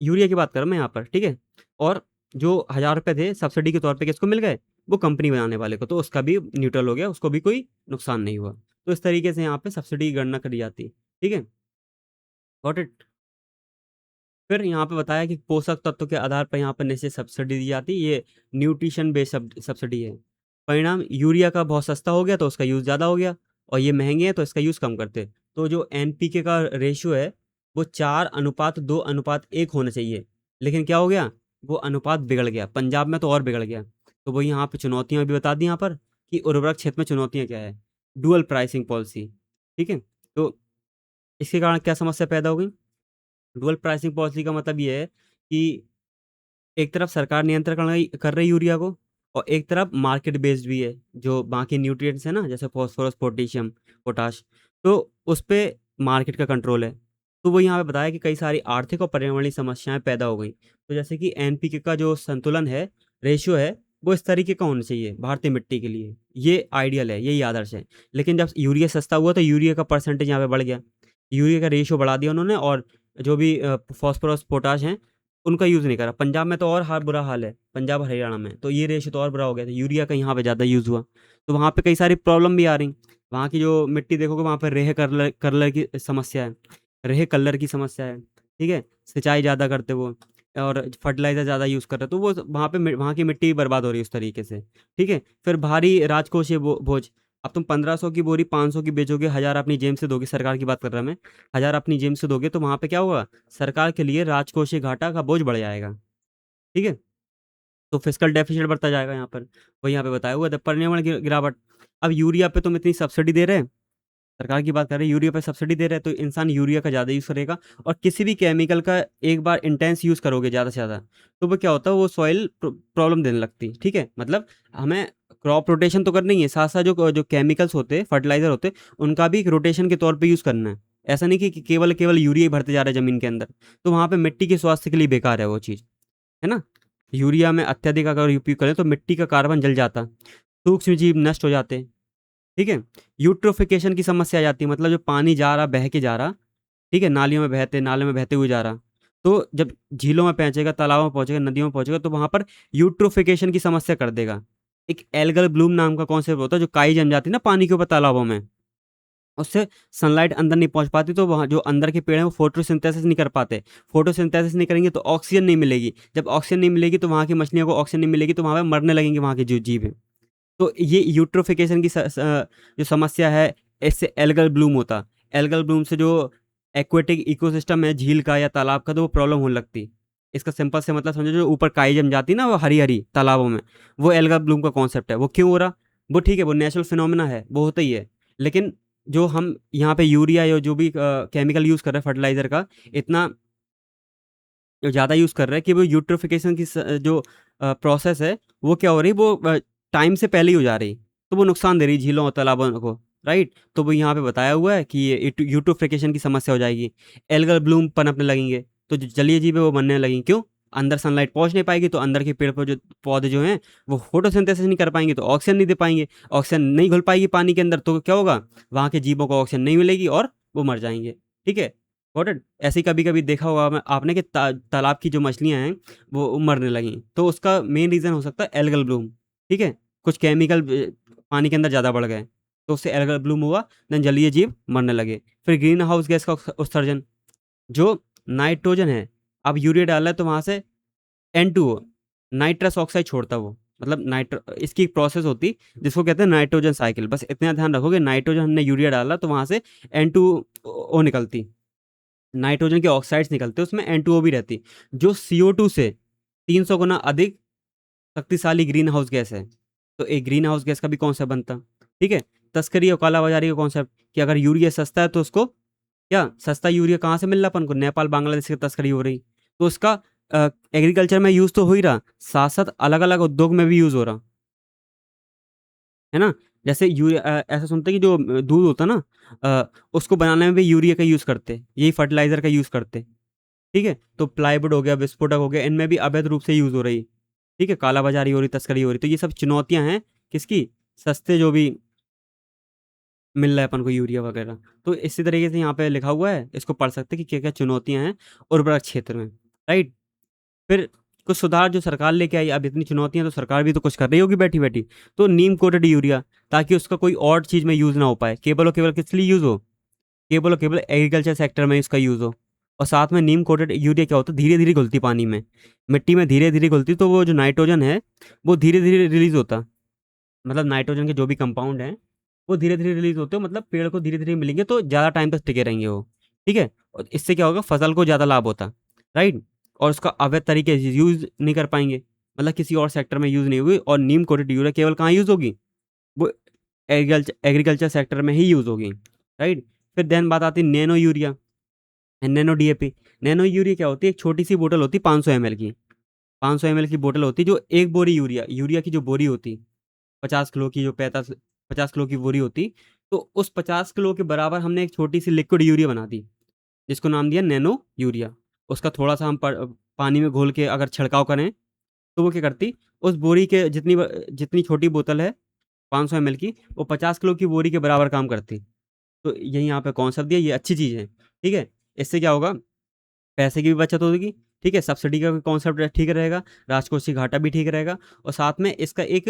यूरिया की बात कर रहा हूँ मैं यहाँ पर, ठीक है? और जो 1000 रुपये थे सब्सिडी के तौर पे किसको मिल गए, वो कंपनी बनाने वाले को, तो उसका भी न्यूट्रल हो गया, उसको भी कोई नुकसान नहीं हुआ। तो इस तरीके से यहाँ पे सब्सिडी की गणना करी जाती है, ठीक है? Got it. फिर यहाँ पे बताया कि पोषक तत्व के आधार पर यहाँ पर निश्चित सब्सिडी दी जाती है, ये न्यूट्रिशन बेस्ड सब्सिडी है। परिणाम यूरिया का बहुत सस्ता हो गया तो उसका यूज़ ज़्यादा हो गया, और ये महंगे हैं तो इसका यूज़ कम करते। तो जो एनपीके का रेशियो है वो 4:2:1 होना चाहिए, लेकिन क्या हो गया, वो अनुपात बिगड़ गया, पंजाब में तो और बिगड़ गया। तो वो यहाँ पे चुनौतियाँ भी बता दी यहाँ पर कि उर्वरक क्षेत्र में चुनौतियाँ क्या है। डुअल प्राइसिंग पॉलिसी, ठीक है? तो इसके कारण क्या समस्या पैदा हो गई। डुअल प्राइसिंग पॉलिसी का मतलब ये है कि एक तरफ सरकार नियंत्रण कर रही यूरिया को, और एक तरफ मार्केट बेस्ड भी है, जो बाकी न्यूट्रिएंट्स है ना, जैसे फॉस्फोरस, पोटेशियम, पोटाश, तो उस पे मार्केट का कंट्रोल है। तो वो यहाँ पे बताया कि कई सारी आर्थिक और पर्यावरणीय समस्याएं पैदा हो गई। तो जैसे कि एनपीके का जो संतुलन है, रेशियो है, वो इस तरीके का होना चाहिए भारतीय मिट्टी के लिए, ये आइडियल है, यही आदर्श है। लेकिन जब यूरिया सस्ता हुआ तो यूरिया का परसेंटेज यहाँ पे बढ़ गया, यूरिया का रेशियो बढ़ा दिया उन्होंने, और जो भी फॉस्फोरस, पोटाश हैं, उनका यूज़ नहीं करा। पंजाब में तो और बुरा हाल है, पंजाब हरियाणा में तो ये रेशो तो और बुरा हो गया था, यूरिया का यहाँ पे ज़्यादा यूज़ हुआ। तो वहाँ पे कई सारी प्रॉब्लम भी आ रही। वहाँ की जो मिट्टी देखोगे, वहाँ पर रेह कलर कलर की समस्या है, रेह कलर की समस्या है, ठीक है? सिंचाई ज़्यादा करते वो, और फर्टिलाइज़र ज़्यादा यूज़ कर रहे, तो वो वहाँ पे वहाँ की मिट्टी बर्बाद हो रही है उस तरीके से, ठीक है? फिर भारी राजकोषीय बोझ। अब तुम 1500 की बोरी 500 की बेचोगे, 1000 अपनी जेब से दोगे, सरकार की बात कर रहा मैं, 1000 अपनी जेब से दोगे, तो वहाँ पे क्या होगा, सरकार के लिए राजकोषीय घाटा का बोझ बढ़ जाएगा, ठीक है? तो फिस्कल डेफिसिट बढ़ता जाएगा यहाँ पर, वही यहाँ पे बताया हुआ है। पर्यावरण की गिरावट। अब यूरिया पे तुम इतनी सब्सिडी दे रहे हैं, सरकार की बात कर रहे हैं, यूरिया पे सब्सिडी दे रहे हैं, तो इंसान यूरिया का ज़्यादा यूज़ करेगा, और किसी भी केमिकल का एक बार इंटेंस यूज़ करोगे ज़्यादा से ज़्यादा, तो वो क्या होता है, वो सॉइल प्रॉब्लम देने लगती, ठीक है? मतलब हमें क्रॉप रोटेशन तो करना ही है, साथ साथ जो जो केमिकल्स होते हैं, फर्टिलाइजर होते हैं, उनका भी एक रोटेशन के तौर पे यूज़ करना है। ऐसा नहीं कि केवल केवल यूरिया ही भरते जा रहा है ज़मीन के अंदर, तो वहाँ पे मिट्टी के स्वास्थ्य के लिए बेकार है वो चीज़, है ना? यूरिया में अत्यधिक अगर उपयोग करें तो मिट्टी का कार्बन जल जाता, सूक्ष्म जीव नष्ट हो जाते हैं, ठीक है? यूट्रोफिकेशन की समस्या आ जाती है, मतलब जो पानी जा रहा, बह के जा रहा, ठीक है? नाले में बहते हुए जा रहा, तो जब झीलों में पहुँचेगा, तालाबों में पहुँचेगा, नदियों में पहुँचेगा, तो वहाँ पर यूट्रोफिकेशन की समस्या कर देगा। एक एल्गल ब्लूम नाम का कॉन्सेप्ट होता है, जो काई जम जाती है ना पानी के ऊपर तालाबों में, उससे सनलाइट अंदर नहीं पहुंच पाती, तो वहाँ जो अंदर के पेड़ हैं वो फोटोसिंथेसिस नहीं कर पाते। फोटोसिंथेसिस नहीं करेंगे तो ऑक्सीजन नहीं मिलेगी, जब ऑक्सीजन नहीं मिलेगी तो वहाँ की मछलियों को ऑक्सीजन नहीं मिलेगी, तो वहाँ पे मरने लगेंगे वहाँ के जो जीव हैं। तो ये यूट्रोफिकेशन की जो समस्या है, इससे एल्गल ब्लूम होता। एल्गल ब्लूम से जो एक्वेटिक इकोसिस्टम है झील का या तालाब का, तो वो प्रॉब्लम होने लगती। इसका सिंपल से मतलब समझो, जो ऊपर काई जम जाती ना वो हरी हरी तालाबों में, वो एल्गल ब्लूम का कॉन्सेप्ट है। वो क्यों हो रहा, वो ठीक है, वो नेचुरल फिनोमिना है, वो होता ही है। लेकिन जो हम यहाँ पे यूरिया या जो भी केमिकल यूज़ कर रहे हैं फर्टिलाइजर का, इतना ज़्यादा यूज़ कर रहे हैं कि वो यूट्रोफिकेशन की जो प्रोसेस है, वो क्या हो रही, वो टाइम से पहले ही हो जा रही, तो वो नुकसान दे रही झीलों और तालाबों को, राइट? तो वो यहाँ पे बताया हुआ है कि ये यूट्रोफिकेशन की समस्या हो जाएगी, एल्गल ब्लूम पनपने लगेंगे, तो जो जलीय जीव है वो मरने लगेंगे। क्यों, अंदर सनलाइट पहुँच नहीं पाएगी, तो अंदर के पेड़ पर जो पौधे जो हैं वो फोटोसिंथेसिस नहीं कर पाएंगे, तो ऑक्सीजन नहीं दे पाएंगे, ऑक्सीजन नहीं घुल पाएगी पानी के अंदर, तो क्या होगा, वहाँ के जीवों को ऑक्सीजन नहीं मिलेगी और वो मर जाएंगे, ठीक है? Got it. ऐसे ही कभी-कभी देखा होगा आपने कि तालाब की जो मछलियाँ हैं, वो मरने लगीं, तो उसका मेन रीज़न हो सकता है एल्गल ब्लूम, ठीक है? कुछ केमिकल पानी के अंदर ज़्यादा बढ़ गए, तो उससे एल्गल ब्लूम हुआ, देन जलीय जीव मरने लगे। फिर ग्रीन हाउस गैस का उत्सर्जन, जो नाइट्रोजन है, अब यूरिया डाल रहा है तो वहाँ से N2O, नाइट्रस ऑक्साइड छोड़ता वो, मतलब इसकी एक प्रोसेस होती जिसको कहते हैं नाइट्रोजन साइकिल। बस इतना ध्यान रखोगे, नाइट्रोजन हमने यूरिया डाला तो वहाँ से N2O निकलती, नाइट्रोजन के ऑक्साइड्स निकलते, उसमें N2O भी रहती, जो CO2 से 300 गुना अधिक शक्तिशाली ग्रीन हाउस गैस है। तो एक ग्रीन हाउस गैस का भी कॉन्सेप्ट बनता, ठीक है? तस्करी और कालाबाजारी का कॉन्सेप्ट कि अगर यूरिया सस्ता है तो उसको क्या सस्ता यूरिया कहाँ से मिल रहा अपन को, नेपाल बांग्लादेश की तस्करी हो रही, तो उसका एग्रीकल्चर में यूज़ तो हो ही रहा, साथ साथ अलग अलग उद्योग में भी यूज़ हो रहा है ना। जैसे यूरिया ऐसा सुनते हैं कि जो दूध होता है ना, उसको बनाने में भी यूरिया का यूज़ करते, यही फर्टिलाइजर का यूज़ करते। ठीक है, तो प्लाईवुड हो गया, विस्फोटक हो गया, इनमें भी अवैध रूप से यूज़ हो रही। ठीक है, कालाबाजारी हो रही, तस्करी हो रही, तो ये सब चुनौतियां हैं किसकी, सस्ते जो भी मिल रहा है अपन को यूरिया वगैरह। तो इसी तरीके से यहाँ पे लिखा हुआ है, इसको पढ़ सकते हैं कि क्या क्या चुनौतियां हैं उर्वरक क्षेत्र में। राइट। फिर कुछ सुधार जो सरकार लेके आई, अब इतनी चुनौतियां तो सरकार भी तो कुछ कर रही होगी बैठी बैठी, तो नीम कोटेड यूरिया, ताकि उसका कोई और चीज़ में यूज़ ना हो पाए, केवल और केवल किस लिए यूज़ हो, केवल और केवल एग्रीकल्चर सेक्टर में इसका यूज़ हो। और साथ में नीम कोटेड यूरिया क्या होता है, धीरे धीरे घुलती पानी में, मिट्टी में धीरे धीरे घुलती, तो वो जो नाइट्रोजन है वो धीरे धीरे रिलीज होता, मतलब नाइट्रोजन के जो भी कंपाउंड हैं वो धीरे धीरे रिलीज होते हो, मतलब पेड़ को धीरे धीरे मिलेंगे तो ज़्यादा टाइम तक टिके रहेंगे वो। ठीक है, और इससे क्या होगा, फसल को ज़्यादा लाभ होता। राइट। और उसका अवैध तरीके से यूज़ नहीं कर पाएंगे, मतलब किसी और सेक्टर में यूज़ नहीं होगी, और नीम कोटेड यूरिया केवल कहाँ यूज़ होगी, वो एग्रीकल्चर सेक्टर में ही यूज़ होगी। राइट। फिर देन बात आती है nano urea, nano DAP. Nano urea क्या होती है, एक छोटी सी बोतल होती है 500 ml की, 500 ml की बोतल होती है, जो एक बोरी यूरिया, यूरिया की जो बोरी होती 50 किलो की, जो 50 किलो की बोरी होती, तो उस 50 किलो के बराबर हमने एक छोटी सी लिक्विड यूरिया बना दी, जिसको नाम दिया नैनो यूरिया। उसका थोड़ा सा हम पानी में घोल के अगर छिड़काव करें, तो वो क्या करती, उस बोरी के जितनी छोटी बोतल है 500 ml की, वो 50 किलो की बोरी के बराबर काम करती। तो यही यहाँ पे कॉन्सेप्ट दिया, ये अच्छी चीज़ है। ठीक है, इससे क्या होगा, पैसे की भी बचत होगी। ठीक है, सब्सिडी का भी कॉन्सेप्ट ठीक रहेगा, राजकोषीय घाटा भी ठीक रहेगा, और साथ में इसका एक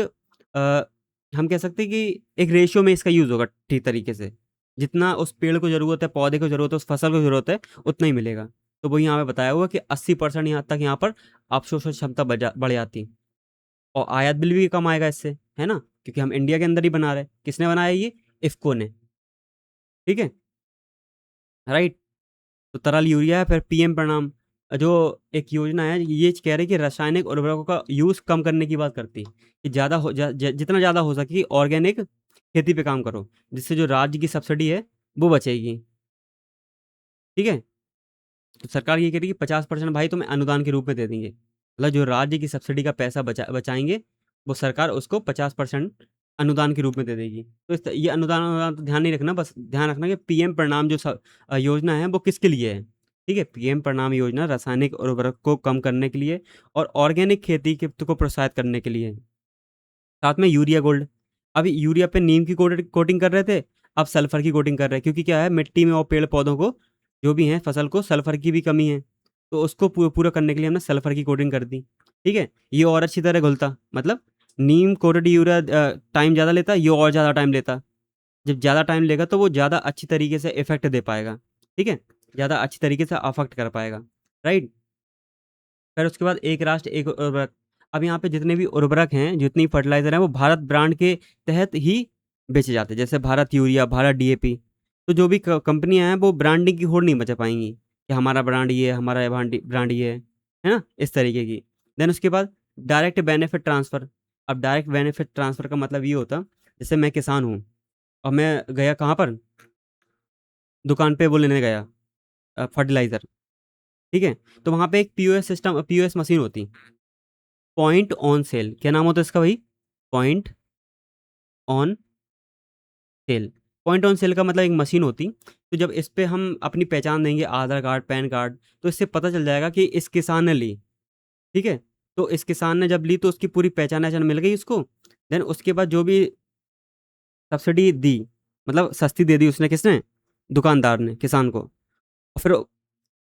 हम कह सकते हैं कि एक रेशियो में इसका यूज़ होगा ठीक तरीके से, जितना उस पेड़ को ज़रूरत है, पौधे को ज़रूरत है, उस फसल को ज़रूरत है, उतना ही मिलेगा। तो वही यहाँ पे बताया हुआ कि 80% यहाँ तक यहाँ पर अवशोषण क्षमता बढ़ जाती, और आयात बिल भी कम आएगा इससे, है ना, क्योंकि हम इंडिया के अंदर ही बना रहे हैं। किसने बनाया ये, इफ्को ने। ठीक है। राइट। तो तरल यूरिया है। फिर पीएम प्रणाम, जो एक योजना है, ये कह रही है कि रासायनिक उर्वरकों का यूज़ कम करने की बात करती है, कि ज़्यादा हो जितना ज़्यादा हो सके ऑर्गेनिक खेती पे काम करो, जिससे जो राज्य की सब्सिडी है वो बचेगी। ठीक है, तो सरकार ये कह रही है कि 50% भाई तुम्हें अनुदान के रूप में दे देंगे, मतलब जो राज्य की सब्सिडी का पैसा बचाएंगे, वो सरकार उसको 50% अनुदान के रूप में दे देगी। तो ये अनुदान तो ध्यान नहीं रखना, बस ध्यान रखना कि पीएम प्रणाम जो योजना है वो किसके लिए है। ठीक है, पीएम प्रणाम योजना रासायनिक उर्वरक को कम करने के लिए और ऑर्गेनिक खेती के को प्रोत्साहित करने के लिए है। साथ में यूरिया गोल्ड, अभी यूरिया पे नीम की कोटिंग कर रहे थे, अब सल्फर की कोटिंग कर रहे हैं, क्योंकि क्या है, मिट्टी में और पेड़ पौधों को जो भी हैं फसल को सल्फर की भी कमी है, तो उसको पूरा करने के लिए हमने सल्फर की कोटिंग कर दी। ठीक है, ये और अच्छी तरह घुलता, मतलब नीम कोटेड यूरिया टाइम ज़्यादा लेता, ये और ज़्यादा टाइम लेता। जब ज़्यादा टाइम लेगा तो वो ज़्यादा अच्छी तरीके से इफेक्ट दे पाएगा। ठीक है, ज़्यादा अच्छी तरीके से अफेक्ट कर पाएगा। राइट। फिर उसके बाद एक राष्ट्र एक उर्वरक, अब यहाँ पे जितने भी उर्वरक हैं, जितनी फर्टिलाइजर हैं, वो भारत ब्रांड के तहत ही बेचे जाते हैं, जैसे भारत यूरिया, भारत डीएपी। तो जो भी कंपनियां हैं वो ब्रांडिंग की होड़ नहीं बचा पाएंगी कि हमारा ब्रांड ये है, हमारा ब्रांड ये है ना, इस तरीके की। देन उसके बाद डायरेक्ट बेनिफिट ट्रांसफ़र। अब डायरेक्ट बेनिफिट ट्रांसफ़र का मतलब ये होता, जैसे मैं किसान हूँ और मैं गया कहाँ पर, दुकान पे वो लेने गया फर्टिलाइज़र। ठीक है, तो वहाँ पे एक पीओएस मशीन होती, पॉइंट ऑन सेल, क्या नाम होता है इसका भाई, point on sale. Point on sale का मतलब एक मशीन होती, तो जब इस पे हम अपनी पहचान देंगे, आधार कार्ड, पैन कार्ड, तो इससे पता चल जाएगा कि इस किसान ने ली। ठीक है, तो इस किसान ने जब ली तो उसकी पूरी पहचान वहचान मिल गई उसको। देन उसके बाद जो भी सब्सिडी दी, मतलब सस्ती दे दी उसने, किसने, दुकानदार ने किसान को। और फिर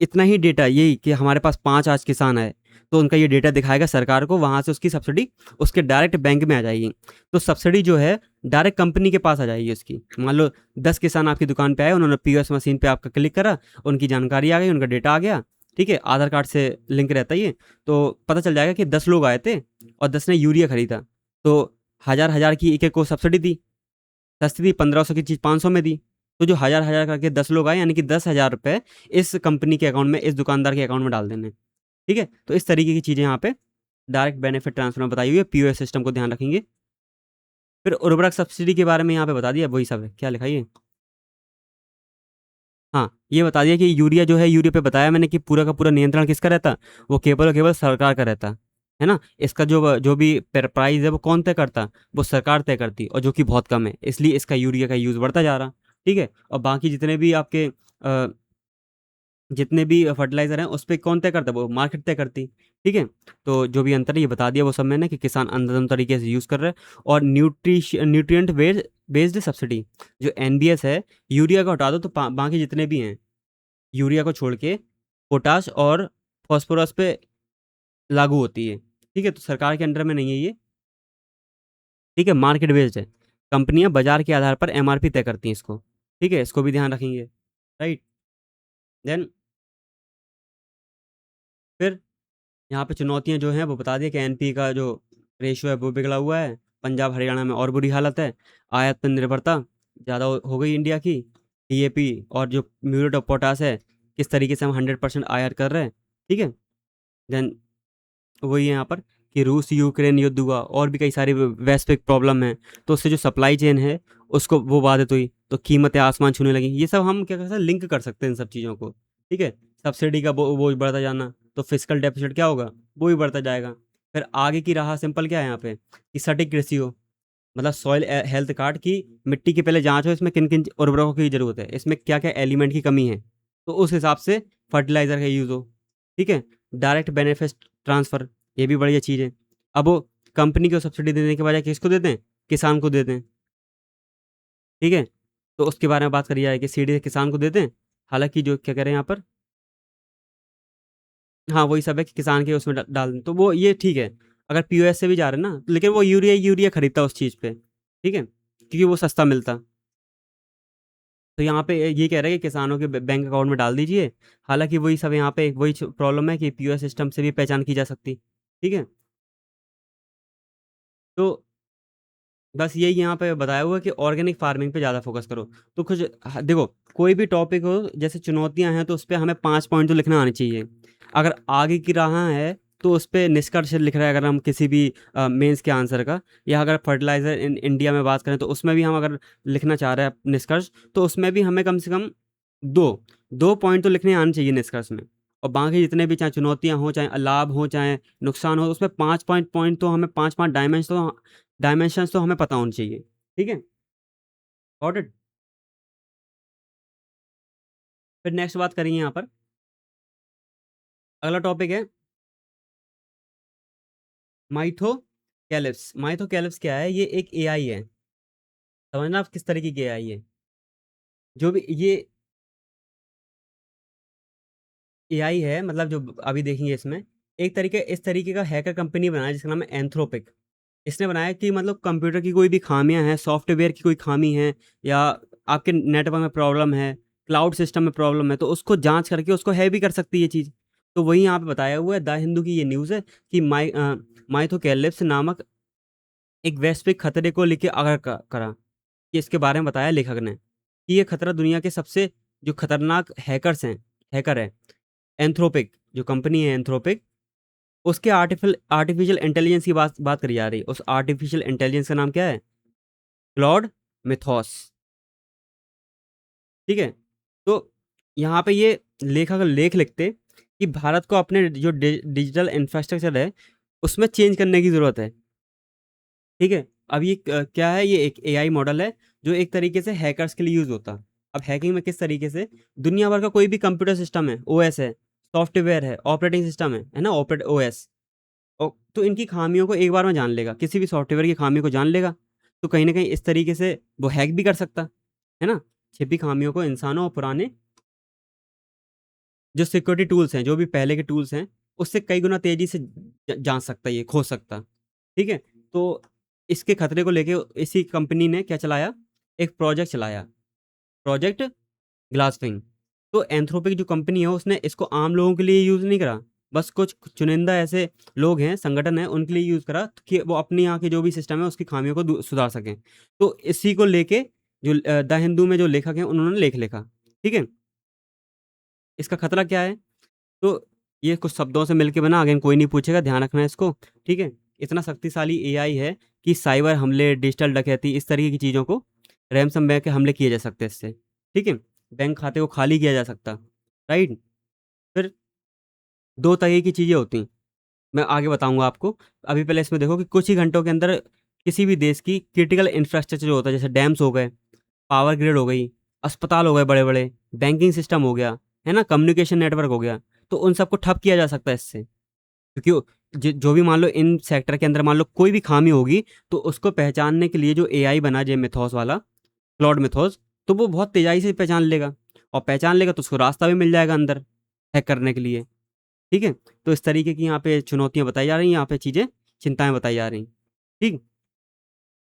इतना ही डेटा, यही कि हमारे पास 5 आज किसान है, तो उनका ये डेटा दिखाएगा सरकार को, वहाँ से उसकी सब्सिडी उसके डायरेक्ट बैंक में आ जाएगी। तो सब्सिडी जो है डायरेक्ट कंपनी के पास आ जाएगी उसकी। मान लो 10 किसान आपकी दुकान पे आए, उन्होंने पीओएस मशीन पे आपका क्लिक करा, उनकी जानकारी आ गई, उनका डेटा आ गया। ठीक है, आधार कार्ड से लिंक रहता है ये, तो पता चल जाएगा कि 10 लोग आए थे और 10 ने यूरिया खरीदा, तो हज़ार हज़ार की एक एक को सब्सिडी दी, सस्ती दी, 1500 की चीज़ 500 में दी। तो जो हज़ार हज़ार करके 10 लोग आए, यानी कि 10,000 रुपये इस कंपनी के अकाउंट में, इस दुकानदार के अकाउंट में डाल देने। ठीक है, तो इस तरीके की चीज़ें यहाँ पे डायरेक्ट बेनिफिट ट्रांसफर में बताई हुई है, पीओएस सिस्टम को ध्यान रखेंगे। फिर उर्वरक सब्सिडी के बारे में यहाँ पे बता दिया, वही सब है, क्या लिखा है ये? हाँ, ये बता दिया कि यूरिया जो है, यूरिया पे बताया मैंने कि पूरा का पूरा नियंत्रण किसका रहता, वो केवल और केवल सरकार का रहता है ना। इसका जो जो भी प्राइस है वो कौन तय करता, वो सरकार तय करती, और जो कि बहुत कम है, इसलिए इसका यूरिया का यूज़ बढ़ता जा रहा। ठीक है, और बाकी जितने भी आपके जितने भी फर्टिलाइज़र हैं उस पे कौन तय करता है, वो मार्केट तय करती। ठीक है, तो जो भी अंतर है ये बता दिया वो सब मैंने, कि किसान अंधाधुंध तरीके से यूज़ कर रहे हैं। और न्यूट्रिएंट बेस्ड सब्सिडी, जो एनबीएस है, यूरिया को हटा दो तो बाकी जितने भी हैं, यूरिया को छोड़ के पोटाश और फास्फोरस पे लागू होती है। ठीक है, तो सरकार के अंडर में नहीं है ये। ठीक है, मार्केट बेस्ड है, कंपनियां बाजार के आधार पर एमआरपी तय करती हैं इसको। ठीक है, इसको भी ध्यान रखेंगे। राइट, देन फिर यहाँ पे चुनौतियाँ जो हैं वो बता दिया कि एनपी का जो रेशियो है वो बिगड़ा हुआ है, पंजाब हरियाणा में और बुरी हालत है, आयात पर निर्भरता ज़्यादा हो गई इंडिया की, डीएपी और जो म्यूरेट ऑफ पोटास है, किस तरीके से हम 100% आयात कर रहे हैं। ठीक है, देन वही है यहाँ पर कि रूस यूक्रेन युद्ध हुआ, और भी कई सारी वैश्विक प्रॉब्लम है, तो उससे जो सप्लाई चेन है उसको वो बाधित हुई, तो कीमतें आसमान छूने लगी। ये सब हम क्या कर सकते हैं, लिंक कर सकते हैं इन सब चीज़ों को। ठीक है, सब्सिडी का बोझ बढ़ता जाना, तो फिजिकल डेफिसिट क्या होगा, वो भी बढ़ता जाएगा। फिर आगे की राह सिंपल क्या है यहाँ पे, कि सटीक कृषि हो, मतलब सॉइल हेल्थ कार्ड की, मिट्टी की पहले जांच हो, इसमें किन किन उर्वरकों की ज़रूरत है, इसमें क्या क्या एलिमेंट की कमी है, तो उस हिसाब से फर्टिलाइज़र का यूज़ हो। ठीक है, डायरेक्ट बेनिफिट ट्रांसफ़र, ये भी बढ़िया चीज़ है। अब वो कंपनी को सब्सिडी देने के बजाय किसको देते हैं, किसान को देते हैं। ठीक है, तो उसके बारे में बात करी जाए कि सीधे किसान को देते हैं, हालांकि जो क्या कह रहे हैं यहाँ पर, हाँ वही सब है कि किसान के उसमें डाल दें, तो वो ये ठीक है। अगर पीओएस से भी जा रहे हैं ना, लेकिन वो यूरिया यूरिया खरीदता उस चीज़ पे। ठीक है, क्योंकि वो सस्ता मिलता। तो यहाँ पे ये कह रहे हैं कि किसानों के बैंक अकाउंट में डाल दीजिए। हालांकि वही सब यहाँ पे वही प्रॉब्लम है कि पीओएस सिस्टम से भी पहचान की जा सकती। ठीक है, तो बस यही यहाँ पे बताया हुआ है कि ऑर्गेनिक फार्मिंग पे ज़्यादा फोकस करो। तो कुछ देखो, कोई भी टॉपिक हो, जैसे चुनौतियाँ हैं, तो उस पे हमें 5 पॉइंट तो लिखना आने चाहिए। अगर आगे की राह है तो उस पे निष्कर्ष लिख रहे हैं, अगर हम किसी भी मेंस के आंसर का, या अगर फर्टिलाइज़र इन इंडिया में बात करें तो उसमें भी हम अगर लिखना चाह रहे हैं निष्कर्ष, तो उसमें भी हमें कम से कम 2 पॉइंट तो लिखने आने चाहिए निष्कर्ष में। और बाकी जितने भी चाहे चुनौतियाँ हों, चाहे लाभ हो, चाहे नुकसान हो, उसमें 5 पॉइंट तो हमें 5-5 डायमेंशंस तो हमें पता होनी चाहिए। ठीक है, गॉट इट। फिर नेक्स्ट बात करेंगे यहाँ पर, अगला टॉपिक है माइथोकैलिप्स क्या है, ये एक एआई है। समझना आप किस तरीके की एआई है। जो भी ये एआई है, मतलब जो अभी देखेंगे इसमें, एक तरीके इस तरीके का हैकर कंपनी बनाया जिसका नाम है एंथ्रोपिक। इसने बनाया कि मतलब कंप्यूटर की कोई भी खामियां हैं, सॉफ्टवेयर की कोई खामी है, या आपके नेटवर्क में प्रॉब्लम है, क्लाउड सिस्टम में प्रॉब्लम है, तो उसको जांच करके उसको है भी कर सकती है ये चीज़। तो वही यहाँ पे बताया हुआ है, द हिंदू की ये न्यूज़ है कि माइथोकैलिप्स नामक एक वैश्विक खतरे को लेके आगाह करा, कि इसके बारे में बताया लेखक ने कि ये खतरा दुनिया के सबसे जो खतरनाक हैकर है एंथ्रोपिक, जो कंपनी है एंथ्रोपिक, उसके आर्टिफिशियल इंटेलिजेंस की बात करी जा रही है। उस आर्टिफिशियल इंटेलिजेंस का नाम क्या है, क्लॉड मिथोस। ठीक है, तो यहाँ पे ये लेखक लेख लिखते कि भारत को अपने जो डिजिटल इंफ्रास्ट्रक्चर है उसमें चेंज करने की ज़रूरत है। ठीक है, अब ये क्या है, ये एक एआई मॉडल है जो एक तरीके से हैकर्स के लिए यूज़ होता। अब हैकिंग में किस तरीके से, दुनिया भर का कोई भी कंप्यूटर सिस्टम है, ओएस है, सॉफ्टवेयर है, ऑपरेटिंग सिस्टम है ना, ऑपरेट ओएस, तो इनकी खामियों को एक बार में जान लेगा, किसी भी सॉफ्टवेयर की खामियों को जान लेगा। तो कहीं ना कहीं इस तरीके से वो हैक भी कर सकता है ना, छिपी खामियों को इंसानों और पुराने जो सिक्योरिटी टूल्स हैं, जो भी पहले के टूल्स हैं, उससे कई गुना तेजी से जान सकता है, ये खोज सकता। ठीक है, तो इसके खतरे को लेके इसी कंपनी ने क्या चलाया, एक प्रोजेक्ट चलाया, प्रोजेक्ट ग्लासफिंग। तो एंथ्रोपिक जो कंपनी है उसने इसको आम लोगों के लिए यूज़ नहीं करा, बस कुछ चुनिंदा ऐसे लोग हैं, संगठन है, उनके लिए यूज़ करा कि वो अपने यहाँ के जो भी सिस्टम है उसकी खामियों को सुधार सकें। तो इसी को लेके जो द हिंदू में जो लेखक हैं उन्होंने लेख लिखा। ठीक है, इसका खतरा क्या है, तो ये कुछ शब्दों से मिलके बना, अगेन कोई नहीं पूछेगा, ध्यान रखना है इसको। ठीक है, इतना शक्तिशाली एआई है कि साइबर हमले, डिजिटल डकैती, इस तरीके की चीज़ों को रैनसमवेयर के हमले किए जा सकते हैं इससे, ठीक है? बैंक खाते को खाली किया जा सकता, राइट? फिर 2 तरह की चीज़ें होती हैं, मैं आगे बताऊँगा आपको। अभी पहले इसमें देखो कि कुछ ही घंटों के अंदर किसी भी देश की क्रिटिकल इंफ्रास्ट्रक्चर जो होता है, जैसे डैम्स हो गए, पावर ग्रिड हो गई, अस्पताल हो गए बड़े-बड़े, बैंकिंग सिस्टम हो गया, है ना? कम्युनिकेशन नेटवर्क हो गया, तो उन सबको ठप किया जा सकता है इससे। क्योंकि जो भी मान लो इन सेक्टर के अंदर मान लो कोई भी खामी होगी, तो उसको पहचानने के लिए जो एआई बना जे मिथोस वाला, क्लॉड मिथोस, तो वो बहुत तेज़ाई से पहचान लेगा, और पहचान लेगा तो उसको रास्ता भी मिल जाएगा अंदर हैक करने के लिए, ठीक है? तो इस तरीके की यहाँ पे चुनौतियाँ बताई जा रही हैं, यहाँ पे चीज़ें, चिंताएँ बताई जा रही हैं, ठीक?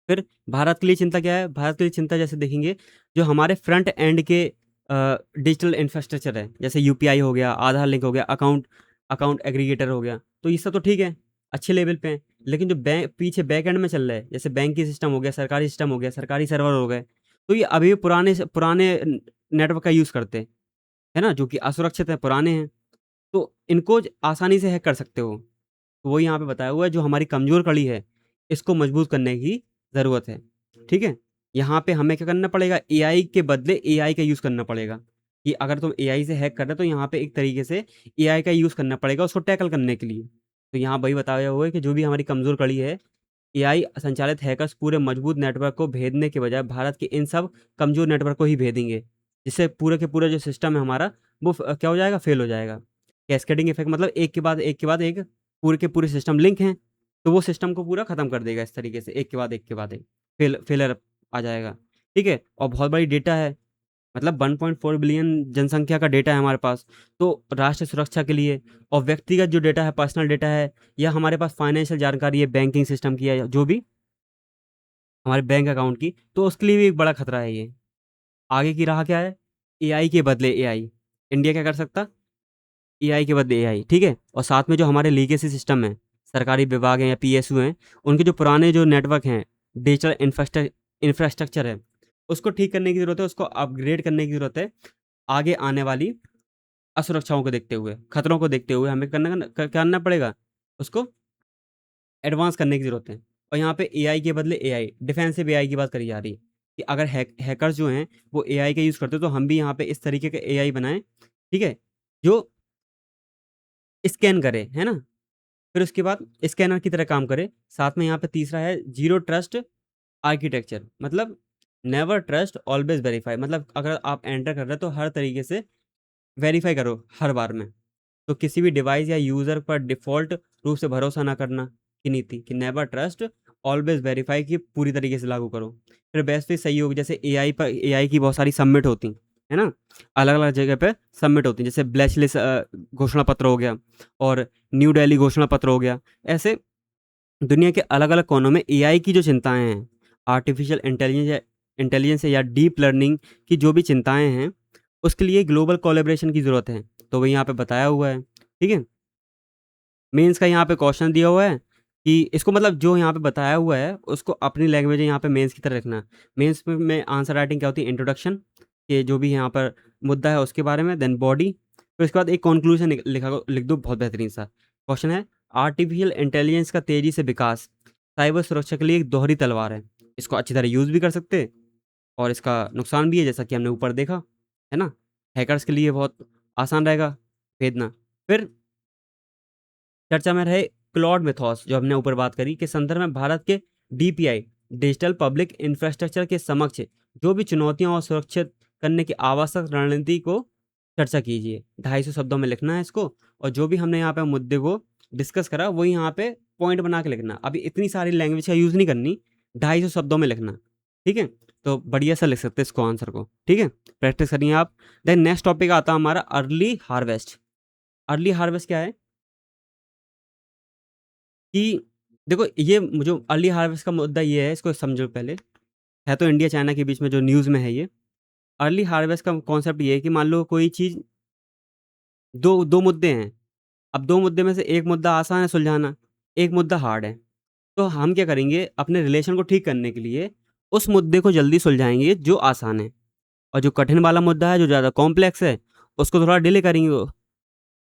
फिर भारत के लिए चिंता क्या है? भारत के लिए चिंता जैसे देखेंगे, जो हमारे फ्रंट एंड के डिजिटल इंफ्रास्ट्रक्चर है, जैसे यूपीआई हो गया, आधार लिंक हो गया, अकाउंट अकाउंट एग्रीगेटर हो गया, तो ये सब तो ठीक है, अच्छे लेवल पे हैं। लेकिन जो पीछे बैक एंड में चल रहा है, जैसे बैंकिंग सिस्टम हो गया, सरकारी सिस्टम हो गया, सरकारी सर्वर हो गए, तो ये अभी भी पुराने नेटवर्क का यूज़ करते हैं, है ना? जो कि असुरक्षित है, पुराने हैं, तो इनको आसानी से हैक कर सकते हो। तो वही यहाँ पे बताया हुआ है, जो हमारी कमज़ोर कड़ी है, इसको मजबूत करने की ज़रूरत है, ठीक है? यहाँ पे हमें क्या करना पड़ेगा? एआई के बदले एआई का यूज़ करना पड़ेगा, कि अगर तुम एआई से हैक कर रहे हो, तो यहाँ पे एक तरीके से एआई का यूज़ करना पड़ेगा उसको टैकल करने के लिए। तो यहाँ वही बताया हुआ है कि जो भी हमारी कमज़ोर कड़ी है, एआई संचालित हैकर्स पूरे मजबूत नेटवर्क को भेदने के बजाय भारत के इन सब कमज़ोर नेटवर्क को ही भेदेंगे, जिससे पूरे के पूरा जो सिस्टम है हमारा, वो क्या हो जाएगा? फ़ेल हो जाएगा। कैस्केडिंग इफ़ेक्ट मतलब एक के बाद एक के बाद एक पूरे के पूरे सिस्टम लिंक हैं, तो वो सिस्टम को पूरा ख़त्म कर देगा इस तरीके से, एक के बाद एक के बाद एक, फेलियर आ जाएगा, ठीक है? और बहुत बड़ी डेटा है, मतलब 1.4 बिलियन जनसंख्या का डेटा है हमारे पास, तो राष्ट्र सुरक्षा के लिए, और व्यक्तिगत जो डेटा है, पर्सनल डेटा है, या हमारे पास फाइनेंशियल जानकारी है, बैंकिंग सिस्टम की है, या जो भी हमारे बैंक अकाउंट की, तो उसके लिए भी एक बड़ा खतरा है ये। आगे की राह क्या है? एआई के बदले एआई। इंडिया क्या कर सकता? एआई के बदले एआई, ठीक है? और साथ में जो हमारे लीगेसी सिस्टम है, सरकारी विभाग हैं या पीएसयू हैं, उनके जो पुराने जो नेटवर्क हैं, डिजिटल इंफ्रास्ट्रक्चर है, उसको ठीक करने की ज़रूरत है, उसको अपग्रेड करने की ज़रूरत है। आगे आने वाली असुरक्षाओं को देखते हुए, खतरों को देखते हुए हमें करना पड़ेगा, उसको एडवांस करने की ज़रूरत है। और यहाँ पे एआई के बदले एआई, डिफेंसिव एआई की बात करी जा रही है, कि अगर हैकर्स जो हैं, वो एआई का यूज़ करते हैं, तो हम भी यहाँ पे इस तरीके के एआई बनाएँ, ठीक है? जो स्कैन करे, है ना? फिर उसके बाद स्कैनर की तरह काम करे। साथ में यहाँ पे तीसरा है ज़ीरो ट्रस्ट आर्किटेक्चर, मतलब नेवर ट्रस्ट ऑलवेज़ वेरीफाई, मतलब अगर आप एंटर कर रहे हो, तो हर तरीके से वेरीफाई करो हर बार में। तो किसी भी डिवाइस या यूज़र पर डिफ़ॉल्ट रूप से भरोसा ना करना की नीति, कि नेवर ट्रस्ट ऑलवेज़ वेरीफाई की पूरी तरीके से लागू करो। फिर वैश्विक सहयोग, जैसे एआई की बहुत सारी समिट होती हैं, है ना? अलग-अलग जगह पे समिट होती हैं, जैसे ब्लेचलिस्ट घोषणा पत्र हो गया, और न्यू दिल्ली घोषणा पत्र हो गया। ऐसे दुनिया के अलग-अलग कोनों में एआई की जो चिंताएँ हैं, आर्टिफ़िशियल इंटेलिजेंस या डीप लर्निंग की जो भी चिंताएँ हैं, उसके लिए ग्लोबल कोलैबोरेशन की ज़रूरत है। तो वही यहाँ पे बताया हुआ है, ठीक है? मेंस का यहाँ पे क्वेश्चन दिया हुआ है, कि इसको मतलब जो यहाँ पे बताया हुआ है, उसको अपनी लैंग्वेज में यहाँ पे मेंस की तरह लिखना है। मेंस में आंसर राइटिंग क्या होती है? इंट्रोडक्शन, ये जो भी यहाँ पर मुद्दा है उसके बारे में, देन बॉडी, फिर उसके बाद एक कॉन्क्लूजन लिख दो, बहुत बेहतरीन सा। क्वेश्चन है, आर्टिफिशियल इंटेलिजेंस का तेज़ी से विकास साइबर सुरक्षा के लिए एक दोहरी तलवार है। इसको अच्छी तरह यूज़ भी कर सकते हैं, और इसका नुकसान भी है, जैसा कि हमने ऊपर देखा, है ना? हैकर्स के लिए बहुत आसान रहेगा भेदना। फिर चर्चा में रहे क्लॉड मिथोस, जो हमने ऊपर बात करी, के संदर्भ में भारत के डीपीआई, डिजिटल पब्लिक इंफ्रास्ट्रक्चर के समक्ष जो भी चुनौतियां और सुरक्षित करने की आवश्यक रणनीति को चर्चा कीजिए। 250 शब्दों में लिखना है इसको, और जो भी हमने यहाँ पे मुद्दे को डिस्कस करा, वही यहाँ पे पॉइंट बना के लिखना। अभी इतनी सारी लैंग्वेज का यूज़ नहीं करनी, 250 शब्दों में लिखना, ठीक है? तो बढ़िया सा लिख सकते हैं इसको, आंसर को, ठीक है? प्रैक्टिस करिए आप। देन नेक्स्ट टॉपिक आता है हमारा अर्ली हार्वेस्ट। अर्ली हार्वेस्ट क्या है? कि देखो, ये जो अर्ली हार्वेस्ट का मुद्दा ये है, इसको समझो पहले। है तो इंडिया चाइना के बीच में जो न्यूज़ में है ये। अर्ली हार्वेस्ट का कॉन्सेप्ट ये है कि मान लो कोई चीज़, दो मुद्दे हैं। अब 2 मुद्दे में से एक मुद्दा आसान है सुलझाना, एक मुद्दा हार्ड है। तो हम क्या करेंगे, अपने रिलेशन को ठीक करने के लिए उस मुद्दे को जल्दी सुलझाएँगे जो आसान है, और जो कठिन वाला मुद्दा है, जो ज़्यादा कॉम्प्लेक्स है, उसको थोड़ा डिले करेंगे।